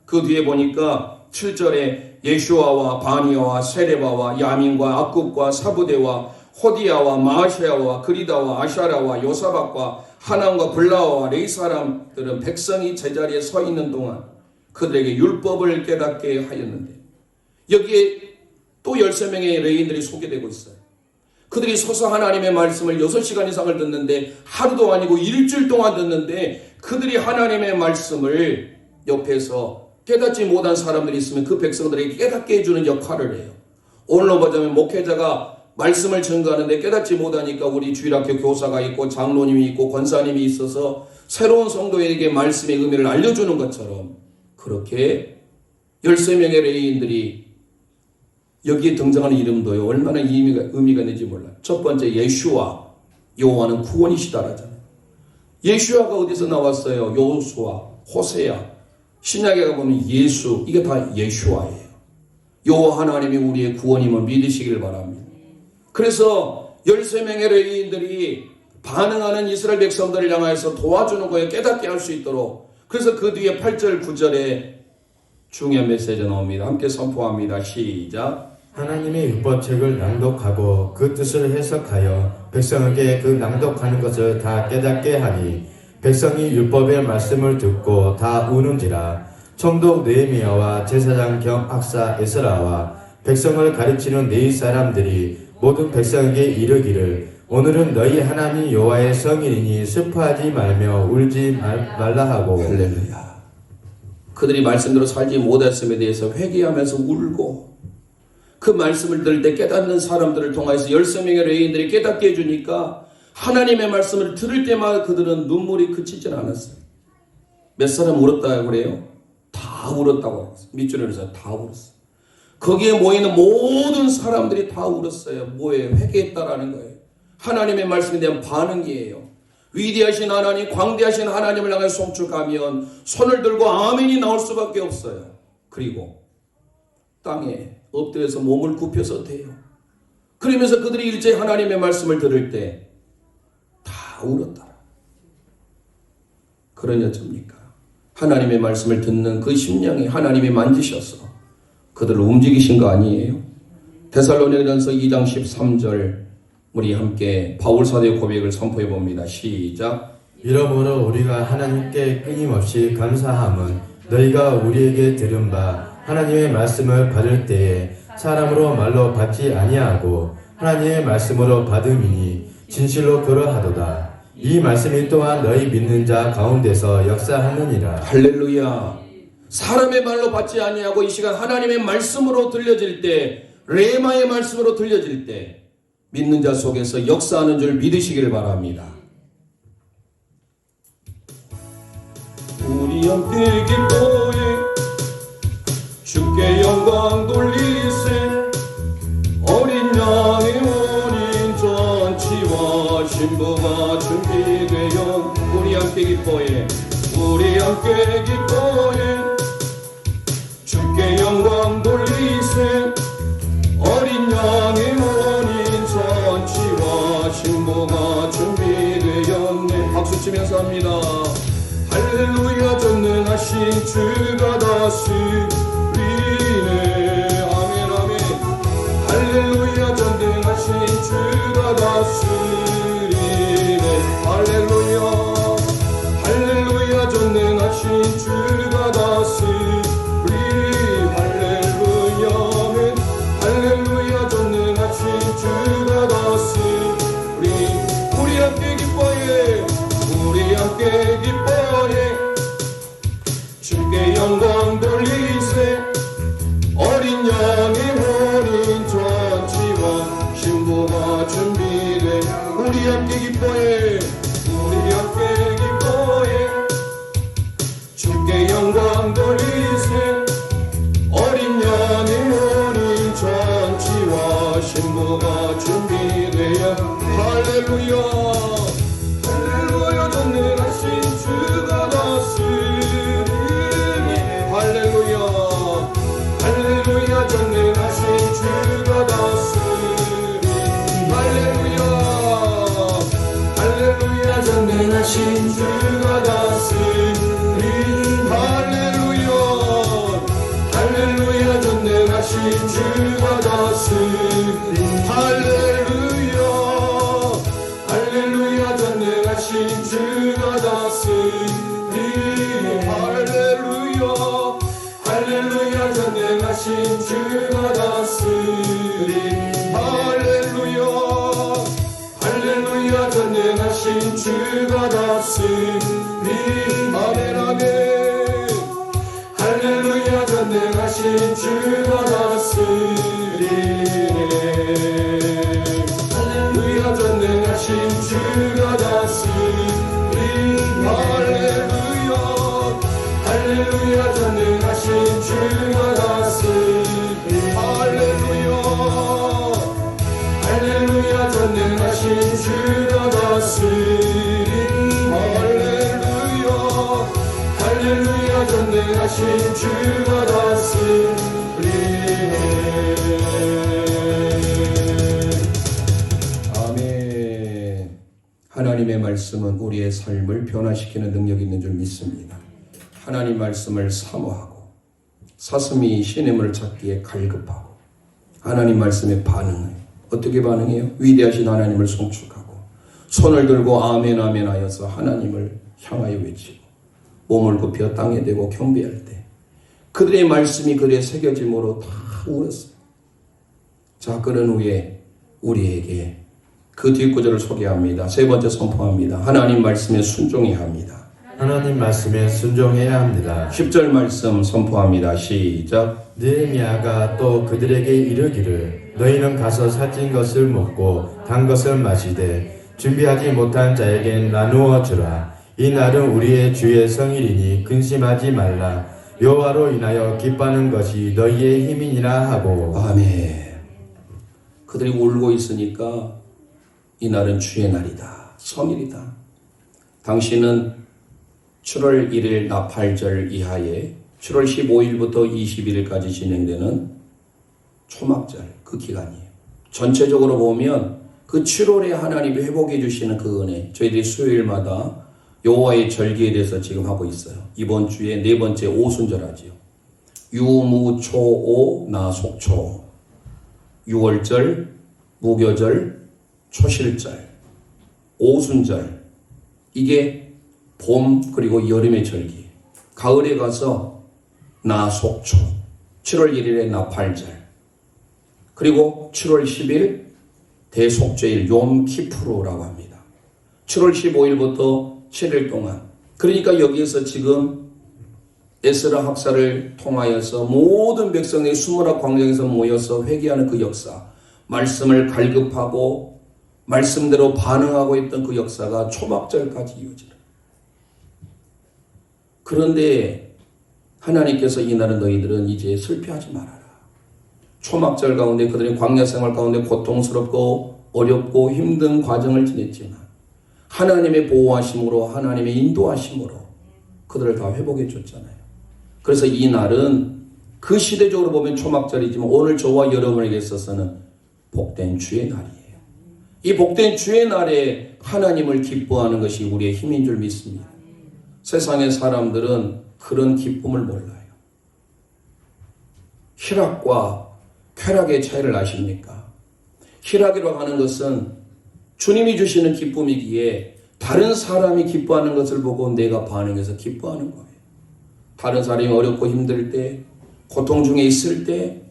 그 뒤에 보니까 7절에 예슈아와 바니아와 세레바와 야민과 악굽과 사부대와 호디야와 마아시아와 그리다와 아샤라와 요사박과 하남과 블라와 레이 사람들은 백성이 제자리에 서 있는 동안 그들에게 율법을 깨닫게 하였는데, 여기에 또 13명의 레인들이 소개되고 있어요. 그들이 서서 하나님의 말씀을 6시간 이상을 듣는데, 하루도 아니고 일주일 동안 듣는데, 그들이 하나님의 말씀을 옆에서 깨닫지 못한 사람들이 있으면 그 백성들에게 깨닫게 해주는 역할을 해요. 오늘로 보자면 목회자가 말씀을 전가하는데 깨닫지 못하니까 우리 주일학교 교사가 있고 장로님이 있고 권사님이 있어서 새로운 성도에게 말씀의 의미를 알려주는 것처럼, 그렇게 13명의 레위인들이 여기에 등장하는 이름도요, 얼마나 의미가 있는지 몰라요. 첫 번째, 예슈아, 여호와는 구원이시다라잖아요. 예슈아가 어디서 나왔어요? 여호수아, 호세야, 신약에 가보면 예수, 이게 다 예슈아예요. 여호와 하나님이 우리의 구원임을 믿으시길 바랍니다. 그래서 13명의 레위인들이 반응하는 이스라엘 백성들을 향해서 도와주는 거예요. 깨닫게 할 수 있도록. 그래서 그 뒤에 8절 9절에 중요한 메시지가 나옵니다. 함께 선포합니다. 시작. 하나님의 율법책을 낭독하고 그 뜻을 해석하여 백성에게 그 낭독하는 것을 다 깨닫게 하니 백성이 율법의 말씀을 듣고 다 우는지라. 총독 느헤미야와 제사장 겸 학사 에스라와 백성을 가르치는 네이 사람들이 모든 백성에게 이르기를, 오늘은 너희 하나님 여호와의 성일이니 슬퍼하지 말며 울지 말라 하고. 할렐루야. 그들이 말씀대로 살지 못했음에 대해서 회개하면서 울고, 그 말씀을 들을 때 깨닫는 사람들을 통해서 13명의 레위인들이 깨닫게 해주니까 하나님의 말씀을 들을 때마다 그들은 눈물이 그치질 않았어요. 몇 사람 울었다고 그래요? 다 울었다고 했어요. 밑줄에서 다 울었어요. 거기에 모이는 모든 사람들이 다 울었어요. 뭐예요? 회개했다라는 거예요. 하나님의 말씀에 대한 반응이에요. 위대하신 하나님, 광대하신 하나님을 향해 송축하면 손을 들고 아멘이 나올 수밖에 없어요. 그리고 땅에 엎드려서 몸을 굽혀서 돼요. 그러면서 그들이 일제히 하나님의 말씀을 들을 때 다 울었다. 그러니 어쩝니까? 하나님의 말씀을 듣는 그 심령이 하나님이 만지셔서 그들을 움직이신 거 아니에요? 데살로니가전서 2장 13절 우리 함께 바울 사도의 고백을 선포해 봅니다. 시작. 이러므로 우리가 하나님께 끊임없이 감사함은 너희가 우리에게 들은 바 하나님의 말씀을 받을 때에 사람으로 말로 받지 아니하고 하나님의 말씀으로 받음이니 진실로 그러하도다. 이 말씀이 또한 너희 믿는 자 가운데서 역사하느니라. 할렐루야. 사람의 말로 받지 아니하고 이 시간 하나님의 말씀으로 들려질 때, 레마의 말씀으로 들려질 때 믿는 자 속에서 역사하는 줄 믿으시길 바랍니다. 우리 함께 기뻐해 주께 영광 돌리세. 어린 양의 어린 잔치와 신부가 준비되어 우리 함께 기뻐해, 우리 함께 기뻐해 주께 영광 돌리세. 어린 양의 어린 잔치와 신부가 준비되었네. 박수치면서 합니다. 할렐루야. 전능하신 주가 다스리네. 아멘 아멘. 할렐루야. 전능하신 주가 다스리네. 할렐루야. 할렐루야. 전능하신 주가 다스리네. 할렐루야. 아멘. 할렐루야. 전능하신 주가 다스리네. 우리 함께 기뻐해, 우리 함께 기뻐해 주께 영광 돌리세. 어린 양의 어린 잔치와 신부가 준비돼 우리 함께 기뻐해, 우리 함께 기뻐해 주께 영광 돌리세. 어린 양의 어린 잔치와 신부가 준비되어 할렐루야. 할렐루야. 전능하신 주가 다스리니. 할렐루야. 할렐루야. 전능하신 주가 다스리니. 할렐루야. 할렐루야. 전능하신 주가 다스리니. 할렐루야. 할렐루야. 전능하신 주가 다스리 할렐루야 할렐루야 전능하신 주가 다스리 할렐루야 할렐루야 전능하신 주가 다스리 할렐루야 할렐루야 전능하신 주가 다스리 아멘 아멘 할렐루야 전능하신 주가 다스리 할렐루야 전능하신 주가 다스리 할렐루야 할렐루야 전능하신 주가 다스리 할렐루야 할렐루야 전능하신 주가 다스리 할렐루야 할렐루야 전능하신 주가 다스리 아멘. 하나님의 말씀은 우리의 삶을 변화시키는 능력이 있는 줄 믿습니다. 하나님 말씀을 사모하고 사슴이 시냇물을 찾기에 갈급하고 하나님 말씀에 반응해요. 어떻게 반응해요? 위대하신 하나님을 송축하고 손을 들고 아멘 아멘 하여서 하나님을 향하여 외치고 몸을 굽혀 땅에 대고 경배할 때 그들의 말씀이 그들의 새겨짐으로 다 울었어요. 자, 그런 후에 우리에게 그 뒷구절을 소개합니다. 세 번째 선포합니다. 하나님 말씀에 순종해야 합니다. 하나님 말씀에 순종해야 합니다. 10절 말씀 선포합니다. 시작. 느헤미야가 또 그들에게 이르기를 너희는 가서 살찐 것을 먹고 단 것을 마시되 준비하지 못한 자에게 나누어 주라. 이 날은 우리의 주의 성일이니 근심하지 말라. 여호와로 인하여 기뻐하는 것이 너희의 힘이니라 하고. 아멘. 그들이 울고 있으니까 이 날은 주의 날이다. 성일이다. 당신은 7월 1일 나팔절 이하에 7월 15일부터 21일까지 진행되는 초막절 그 기간이에요. 전체적으로 보면 그 7월에 하나님이 회복해 주시는 그 은혜, 저희들이 수요일마다 여호와의 절기에 대해서 지금 하고 있어요. 이번 주에 네 번째 오순절하지요. 유무초오 나속초 6월절, 무교절, 초실절, 오순절 이게 봄 그리고 여름의 절기. 가을에 가서 나속초 7월 1일에 나팔절 그리고 7월 10일 대속죄일 욤키푸르라고 합니다. 7월 15일부터 7일 동안 그러니까 여기에서 지금 에스라 학사를 통하여서 모든 백성이 수문학 광장에서 모여서 회개하는 그 역사 말씀을 갈급하고 말씀대로 반응하고 있던 그 역사가 초막절까지 이어지는 그런데 하나님께서 이날은 너희들은 이제 슬퍼하지 말아라. 초막절 가운데 그들의 광야 생활 가운데 고통스럽고 어렵고 힘든 과정을 지냈지만 하나님의 보호하심으로 하나님의 인도하심으로 그들을 다 회복해 줬잖아요. 그래서 이 날은 그 시대적으로 보면 초막절이지만 오늘 저와 여러분에게 있어서는 복된 주의 날이에요. 이 복된 주의 날에 하나님을 기뻐하는 것이 우리의 힘인 줄 믿습니다. 세상의 사람들은 그런 기쁨을 몰라요. 희락과 쾌락의 차이를 아십니까? 희락이라고 하는 것은 주님이 주시는 기쁨이기에 다른 사람이 기뻐하는 것을 보고 내가 반응해서 기뻐하는 거예요. 다른 사람이 어렵고 힘들 때, 고통 중에 있을 때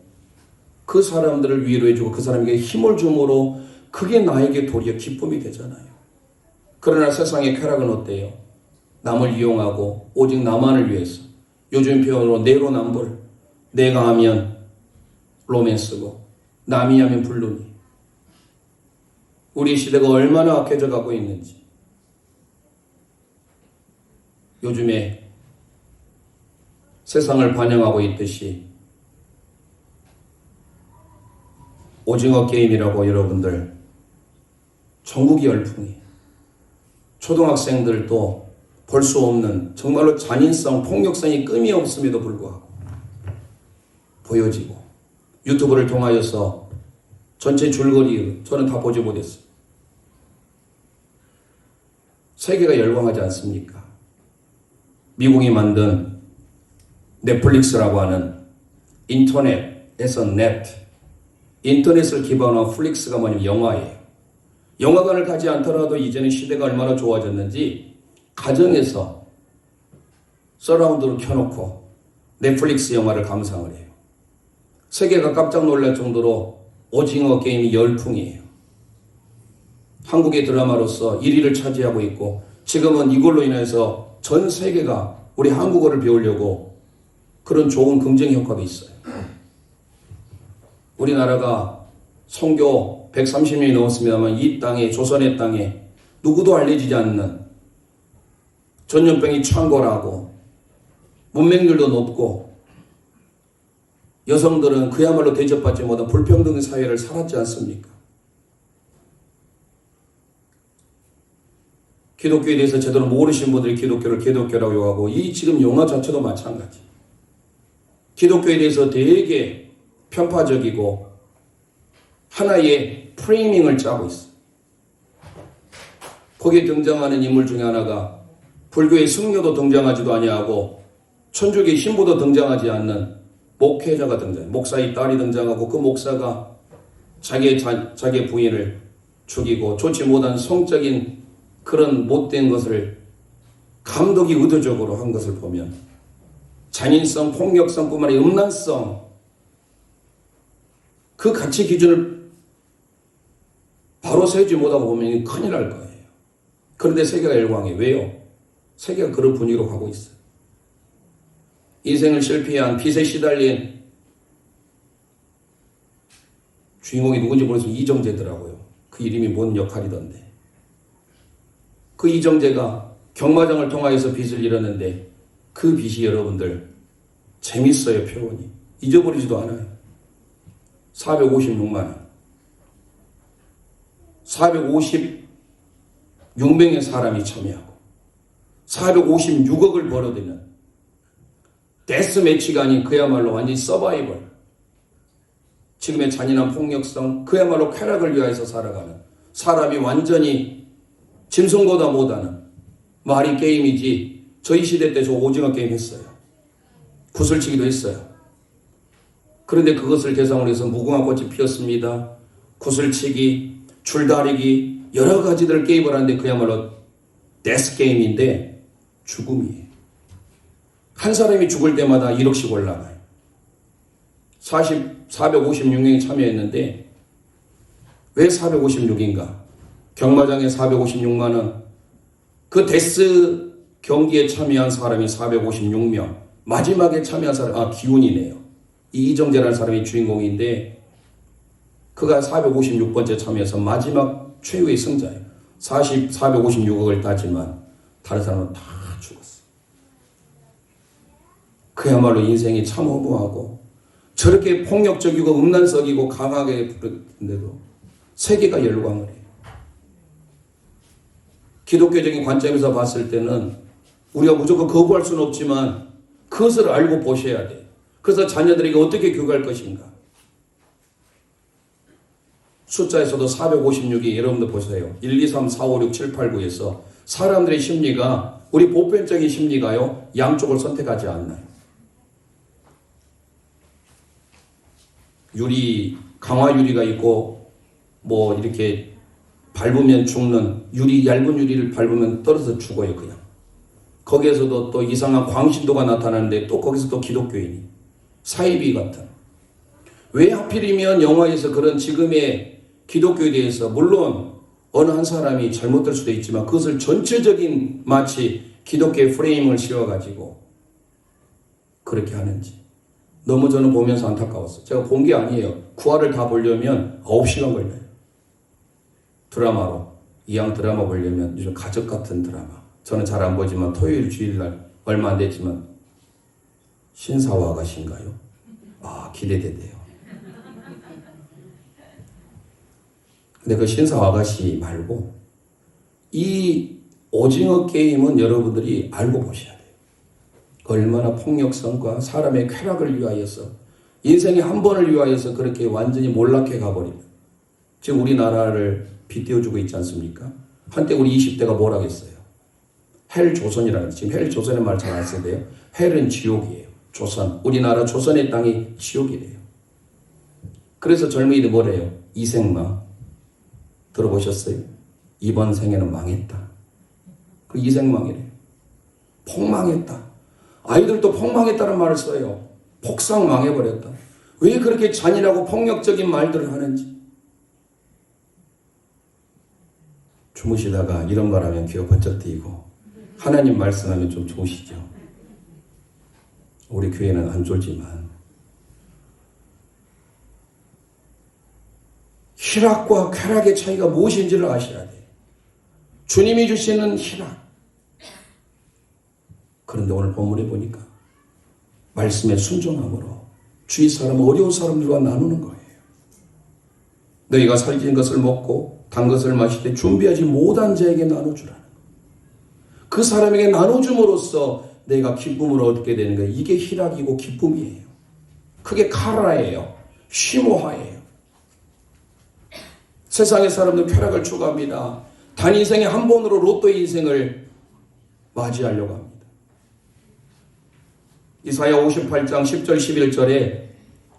그 사람들을 위로해주고 그 사람에게 힘을 줌으로 그게 나에게 도리어 기쁨이 되잖아요. 그러나 세상의 쾌락은 어때요? 남을 이용하고 오직 나만을 위해서 요즘 표현으로 내로남불 내가 하면 로맨스고 남이 하면 불륜이 우리 시대가 얼마나 악해져 가고 있는지 요즘에 세상을 반영하고 있듯이 오징어 게임이라고 여러분들 전국이 열풍이 초등학생들도 볼 수 없는 정말로 잔인성, 폭력성이 끔이 없음에도 불구하고 보여지고 유튜브를 통하여서 전체 줄거리 저는 다 보지 못했어요. 세계가 열광하지 않습니까? 미국이 만든 넷플릭스라고 하는 인터넷 net. 인터넷을 기반으로 한 플릭스가 뭐냐면 영화예요. 영화관을 가지 않더라도 이제는 시대가 얼마나 좋아졌는지 가정에서 서라운드로 켜놓고 넷플릭스 영화를 감상을 해요. 세계가 깜짝 놀랄 정도로 오징어 게임이 열풍이에요. 한국의 드라마로서 1위를 차지하고 있고 지금은 이걸로 인해서 전 세계가 우리 한국어를 배우려고 그런 좋은 긍정 효과도 있어요. 우리나라가 선교 130년이 넘었습니다만 이 땅에 조선의 땅에 누구도 알려지지 않는 전염병이 창궐하고 문맹률도 높고 여성들은 그야말로 대접받지 못한 불평등 사회를 살았지 않습니까? 기독교에 대해서 제대로 모르신 분들이 기독교를 기독교라고 욕하고 이 지금 영화 자체도 마찬가지. 기독교에 대해서 되게 편파적이고 하나의 프레이밍을 짜고 있어요. 거기에 등장하는 인물 중에 하나가 불교의 승려도 등장하지도 아니하고 천주교의 신부도 등장하지 않는 목회자가 등장해요. 목사의 딸이 등장하고 그 목사가 자기의 부인을 죽이고 좋지 못한 성적인 그런 못된 것을 감독이 의도적으로 한 것을 보면 잔인성, 폭력성뿐만 아니라 음란성 그 가치 기준을 바로 세우지 못하고 보면 큰일 날 거예요. 그런데 세계가 열광해. 왜요? 세계가 그런 분위기로 가고 있어요. 인생을 실패한 빚에 시달린 주인공이 누군지 모르겠어요. 이정재더라고요. 그 이름이 뭔 역할이던데. 그 이정재가 경마장을 통하여서 빚을 잃었는데 그 빚이 여러분들 재밌어요. 표현이. 잊어버리지도 않아요. 456만 원. 456명의 사람이 참여하고 456억을 벌어들이는 데스매치가 아닌 그야말로 완전히 서바이벌. 지금의 잔인한 폭력성, 그야말로 쾌락을 위하여서 살아가는 사람이 완전히 짐승보다 못하는 말이 게임이지. 저희 시대 때 저 오징어 게임 했어요. 구슬치기도 했어요. 그런데 그것을 대상으로 해서 무궁화 꽃이 피었습니다. 구슬치기, 줄다리기 여러 가지들 게임을 하는데 그야말로 데스 게임인데 죽음이에요. 한 사람이 죽을 때마다 1억씩 올라가요. 456명이 참여했는데 왜 456인가? 경마장에 456만 원. 그 데스 경기에 참여한 사람이 456명. 마지막에 참여한 사람, 기훈이네요. 이 이정재라는 사람이 주인공인데 그가 456번째 참여해서 마지막 최후의 승자예요. 456억을 따지만 다른 사람은 다 죽었어. 그야말로 인생이 참 허무하고 저렇게 폭력적이고 음란적이고 강하게 부르는데도 세계가 열광을 해요. 기독교적인 관점에서 봤을 때는 우리가 무조건 거부할 수는 없지만 그것을 알고 보셔야 돼요. 그래서 자녀들에게 어떻게 교육할 것인가. 숫자에서도 456이 여러분들 보세요. 1, 2, 3, 4, 5, 6, 7, 8, 9에서 사람들의 심리가 우리 보편적인 심리가요. 양쪽을 선택하지 않나요. 유리, 강화 유리가 있고 뭐 이렇게 밟으면 죽는 얇은 유리를 밟으면 떨어져 죽어요. 그냥. 거기에서도 또 이상한 광신도가 나타나는데 또 거기서 또 기독교인이 사이비 같은. 왜 하필이면 영화에서 그런 지금의 기독교에 대해서 물론 어느 한 사람이 잘못될 수도 있지만 그것을 전체적인 마치 기독교의 프레임을 씌워가지고 그렇게 하는지 너무 저는 보면서 안타까웠어요. 제가 본 게 아니에요. 9화를 다 보려면 9시간 걸려요. 드라마로. 이왕 드라마 보려면 요즘 가족 같은 드라마. 저는 잘 안 보지만 토요일 주일날 얼마 안 됐지만 신사와 아가씨인가요? 기대되네요. 근데 그 신사와 아가씨 말고 이 오징어 게임은 여러분들이 알고 보셔야 돼요. 얼마나 폭력성과 사람의 쾌락을 위하여서 인생의 한 번을 위하여서 그렇게 완전히 몰락해 가버리는 지금 우리나라를 빗대어주고 있지 않습니까? 한때 우리 20대가 뭘 하겠어요? 헬 조선이라는 지금 헬 조선의 말 잘 안 쓰는데요. 헬은 지옥이에요. 조선. 우리나라 조선의 땅이 지옥이래요. 그래서 젊은이들 뭐래요? 이생망. 들어보셨어요? 이번 생에는 망했다. 그 이생망이래요. 폭망했다. 아이들도 폭망했다는 말을 써요. 폭삭 망해버렸다. 왜 그렇게 잔인하고 폭력적인 말들을 하는지. 주무시다가 이런 말 하면 귀가 번쩍 트이고 하나님 말씀하면 좀 좋으시죠. 우리 교회는 안 졸지만 희락과 쾌락의 차이가 무엇인지를 아셔야 돼요. 주님이 주시는 희락. 그런데 오늘 본문에 보니까 말씀에 순종함으로 주위 사람, 어려운 사람들과 나누는 거예요. 너희가 살찐 것을 먹고 단 것을 마실 때 준비하지 못한 자에게 나눠주라는 거예요. 그 사람에게 나눠줌으로써 내가 기쁨을 얻게 되는 거예요. 이게 희락이고 기쁨이에요. 그게 카라예요. 쉼오하예요. 세상의 사람들 쾌락을 추구합니다. 단 인생에 한 번으로 로또의 인생을 맞이하려고 합니다. 이사야 58장 10절 11절에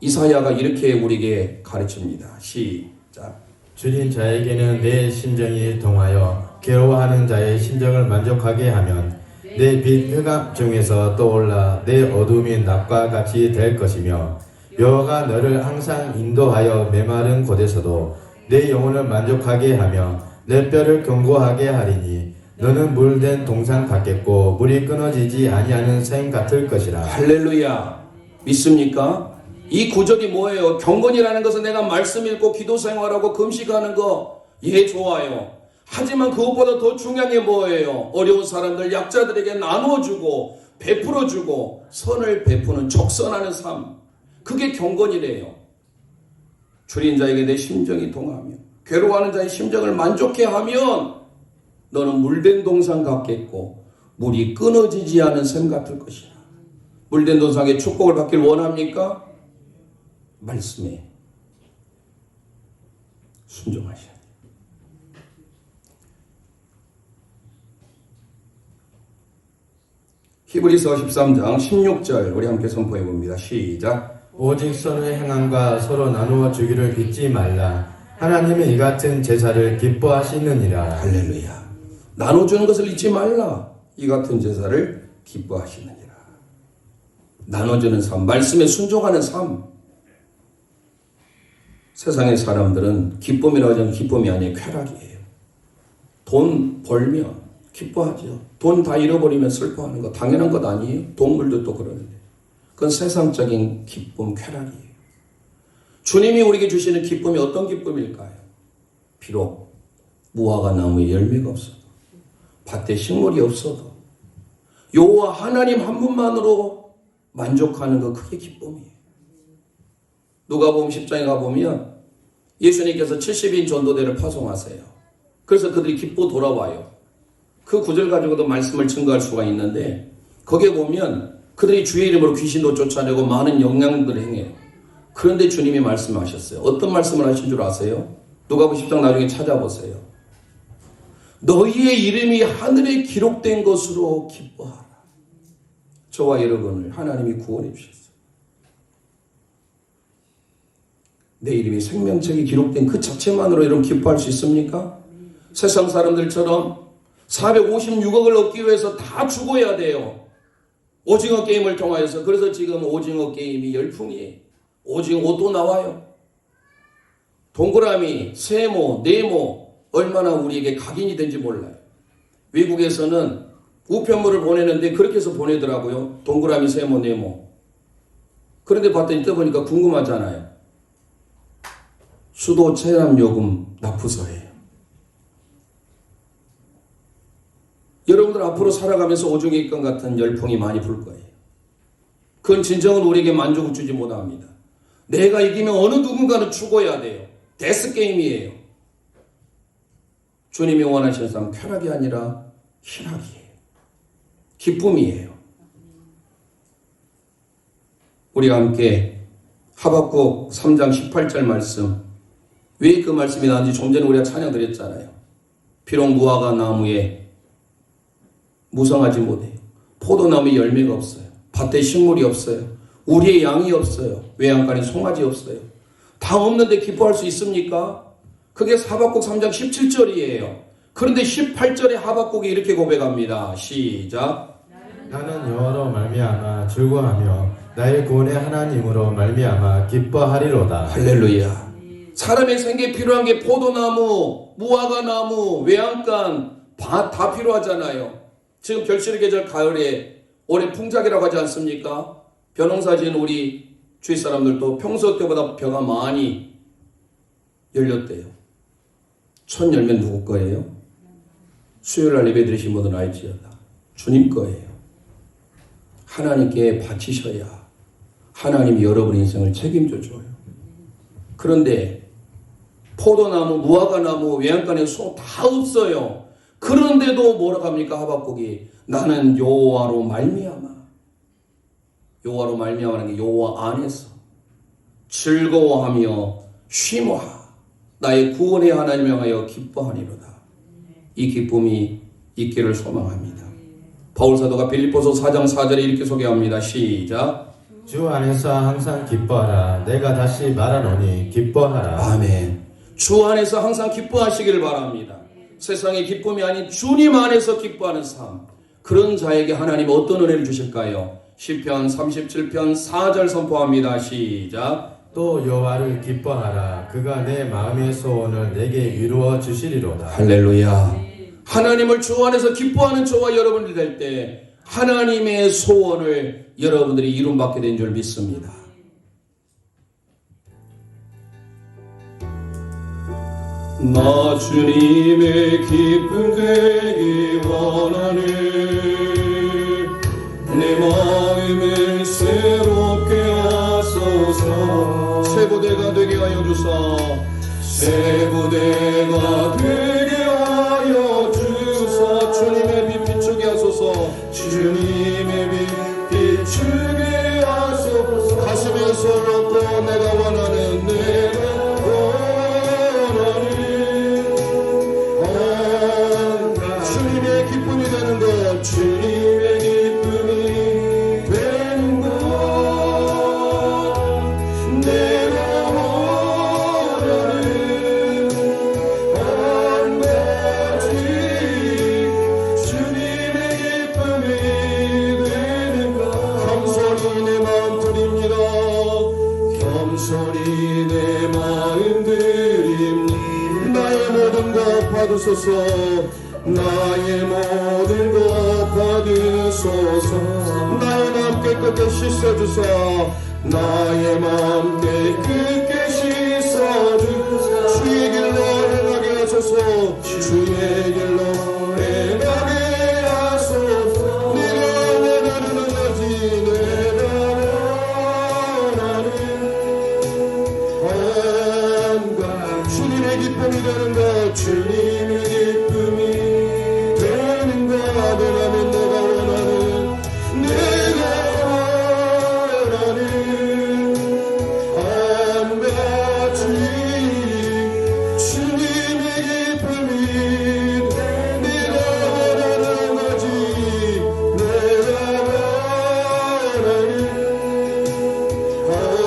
이사야가 이렇게 우리에게 가르칩니다. 시작. 줄인 자에게는 내 심정이 동하여 괴로워하는 자의 심정을 만족하게 하면 내 빛 흑암 중에서 떠올라 내 어둠이 낮과 같이 될 것이며 여호와가 너를 항상 인도하여 메마른 곳에서도 내 영혼을 만족하게 하며 내 뼈를 견고하게 하리니 너는 물된 동산 같겠고 물이 끊어지지 아니하는 샘 같을 것이라. 할렐루야. 믿습니까? 이 구절이 뭐예요? 경건이라는 것은 내가 말씀 읽고 기도 생활하고 금식하는 거, 예, 좋아요. 하지만 그것보다 더 중요한 게 뭐예요? 어려운 사람들, 약자들에게 나눠주고 베풀어주고 선을 베푸는 적선하는 삶. 그게 경건이래요. 줄인 자에게 내 심정이 동하며 괴로워하는 자의 심정을 만족해 하면 너는 물된 동산 같겠고 물이 끊어지지 않은 샘 같을 것이라. 물된 동산의 축복을 받길 원합니까? 말씀에 순종하셔야 돼요. 히브리서 13장 16절 우리 함께 선포해 봅니다. 시작. 오직 선을 행함과 서로 나누어 주기를 잊지 말라. 하나님의 이 같은 제사를 기뻐하시느니라. 할렐루야. 나눠주는 것을 잊지 말라. 이 같은 제사를 기뻐하시느니라. 나눠주는 삶, 말씀에 순종하는 삶. 세상의 사람들은 기쁨이라고 하면 기쁨이 아니에요. 쾌락이에요. 돈 벌면 기뻐하죠. 돈 다 잃어버리면 슬퍼하는 거 당연한 것 아니에요? 동물들도 그러는데. 그건 세상적인 기쁨, 쾌락이에요. 주님이 우리에게 주시는 기쁨이 어떤 기쁨일까요? 비록 무화과 나무에 열매가 없어도 밭에 식물이 없어도 여호와 하나님 한 분만으로 만족하는 거 그게 기쁨이에요. 누가복음 10장에 가보면 예수님께서 70인 전도대를 파송하세요. 그래서 그들이 기뻐 돌아와요. 그 구절 가지고도 말씀을 증거할 수가 있는데 거기에 보면 그들이 주의 이름으로 귀신도 쫓아내고 많은 영향들을 행해요. 그런데 주님이 말씀하셨어요. 어떤 말씀을 하신 줄 아세요? 누가복음 10장 나중에 찾아보세요. 너희의 이름이 하늘에 기록된 것으로 기뻐하라. 저와 여러분을 하나님이 구원해 주셨어요. 내 이름이 생명책에 기록된 그 자체만으로 여러분 기뻐할 수 있습니까? 세상 사람들처럼 456억을 얻기 위해서 다 죽어야 돼요. 오징어 게임을 통하여서. 그래서 지금 오징어 게임이 열풍이에요. 오징어 또 나와요. 동그라미, 세모, 네모 얼마나 우리에게 각인이 된지 몰라요. 외국에서는 우편물을 보내는데 그렇게 해서 보내더라고요. 동그라미, 세모, 네모. 그런데 봤더니 떠보니까 궁금하잖아요. 수도 체납요금 납부서예요. 여러분들 앞으로 살아가면서 오종의 입건 같은 열풍이 많이 불 거예요. 그건 진정은 우리에게 만족을 주지 못합니다. 내가 이기면 어느 누군가는 죽어야 돼요. 데스게임이에요. 주님이 원하시는 삶 쾌락이 아니라 희락이에요. 기쁨이에요. 우리가 함께 하박국 3장 18절 말씀, 왜 그 말씀이 나왔는지 좀 전에 우리가 찬양 드렸잖아요. 비록 무화과 나무에 무성하지 못해요. 포도나무에 열매가 없어요. 밭에 식물이 없어요. 우리의 양이 없어요. 외양간에 송아지 없어요. 다 없는데 기뻐할 수 있습니까? 그게 하박국 3장 17절이에요. 그런데 18절에 하박국이 이렇게 고백합니다. 시작. 나는 여호와로 말미암아 즐거워하며 나의 구원의 하나님으로 말미암아 기뻐하리로다. 할렐루야. 사람의 생계에 필요한 게 포도나무, 무화과나무, 외양간 다 필요하잖아요. 지금 결실의 계절 가을에 올해 풍작이라고 하지 않습니까? 벼농사 지은 우리 주위 사람들도 평소 때보다 벼가 많이 열렸대요. 첫 열면 누구 거예요? 수요일날 예배 드리신 분들은 알지어다. 주님 거예요. 하나님께 바치셔야 하나님이 여러분 인생을 책임져 줘요. 그런데 포도나무, 무화과나무, 외양간에 소 다 없어요. 그런데도 뭐라고 합니까? 하박국이 나는 여호와로 말미암아. 여호와로 말미암아는 게 여호와 안에서 즐거워하며 쉼하 나의 구원의 하나님 향하여 기뻐하리로다. 이 기쁨이 있기를 소망합니다. 바울 사도가 빌립보서 4장 4절에 이렇게 소개합니다. 시작. 주 안에서 항상 기뻐하라. 내가 다시 말하노니 기뻐하라. 아멘. 주 안에서 항상 기뻐하시기를 바랍니다. 세상의 기쁨이 아닌 주님 안에서 기뻐하는 삶. 그런 자에게 하나님 어떤 은혜를 주실까요? 시편 37편 4절 선포합니다. 시작. 또 여호와를 기뻐하라. 그가 내 마음의 소원을 내게 이루어 주시리로다. 할렐루야. 하나님을 주 안에서 기뻐하는 저와 여러분이 될 때 하나님의 소원을 여러분들이 이룸받게 된 줄 믿습니다. 나 주님의 기쁨 되기 원하네. 내 마음을 새롭게 하소서. 새 부대가 되게 하여 주사. 새 부대가 되게 하여 주사. 주님의 빛 비추게 하소서. 주님의 빛 비추게 하소서. 가슴에서 놓고 내가 원하는 내가 주님의 기쁨이 되는 것. 주님의 기쁨이 되는 것. 내가 원하는 한 가지. 주님의 기쁨이 되는 것. 겸손히 내 마음 드립니다. 겸손히 내 마음 드립니다. 나의 모든 것 받으소서. 나의 모든 것 받으소서. 나의 마음 깨끗게 씻어주사. 나의 마음 깨끗게 씻어주사. 주의 길로 행하게 하소서. 주의 길로 행하게 하소서. 내가 원하는 것이 내가 원하는 한 가지. 주님의 기쁨이 되는 것. 주님의 기쁨이 되는 것. 하나님 내가 원하는 한 가지. 주님의 기쁨이 내가 원하는 가지. 내가 원하는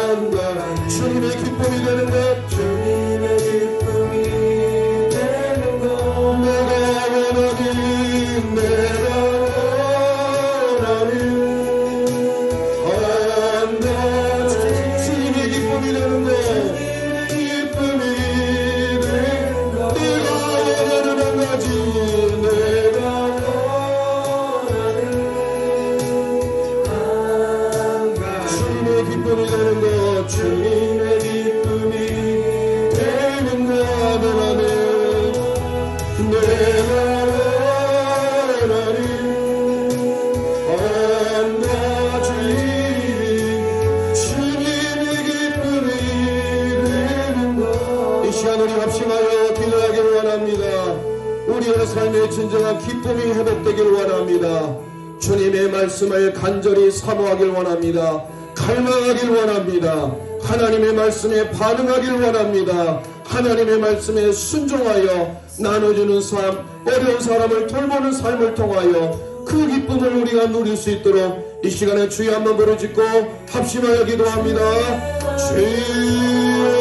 한 가지. 주님의 기쁨이 되는 것. 주님의 기쁨이 되는 것. 내가 원하는 한 가지. 주님의 기쁨이 되는 것. 기쁨이 되는 것. 내가 원하는 한 가지. 내가 원하는 한 가지. 주님의 기쁨이 되는 것. 주님의 기쁨이 되는 것. 하나님 내가 원하는 한 가지. 주님의 기쁨이 되는 것. 이 시간 우리 합심하여 기도하기를 원합니다. 우리의 삶의 진정한 기쁨이 회복되기를 원합니다. 주님의 말씀을 간절히 사모하길 원합니다. 갈망하길 원합니다. 하나님의 말씀에 반응하길 원합니다. 하나님의 말씀에 순종하여 나눠주는 삶, 어려운 사람을 돌보는 삶을 통하여 그 기쁨을 우리가 누릴 수 있도록 이 시간에 주여 한번 부르짖고 합심하여 기도합니다. 주여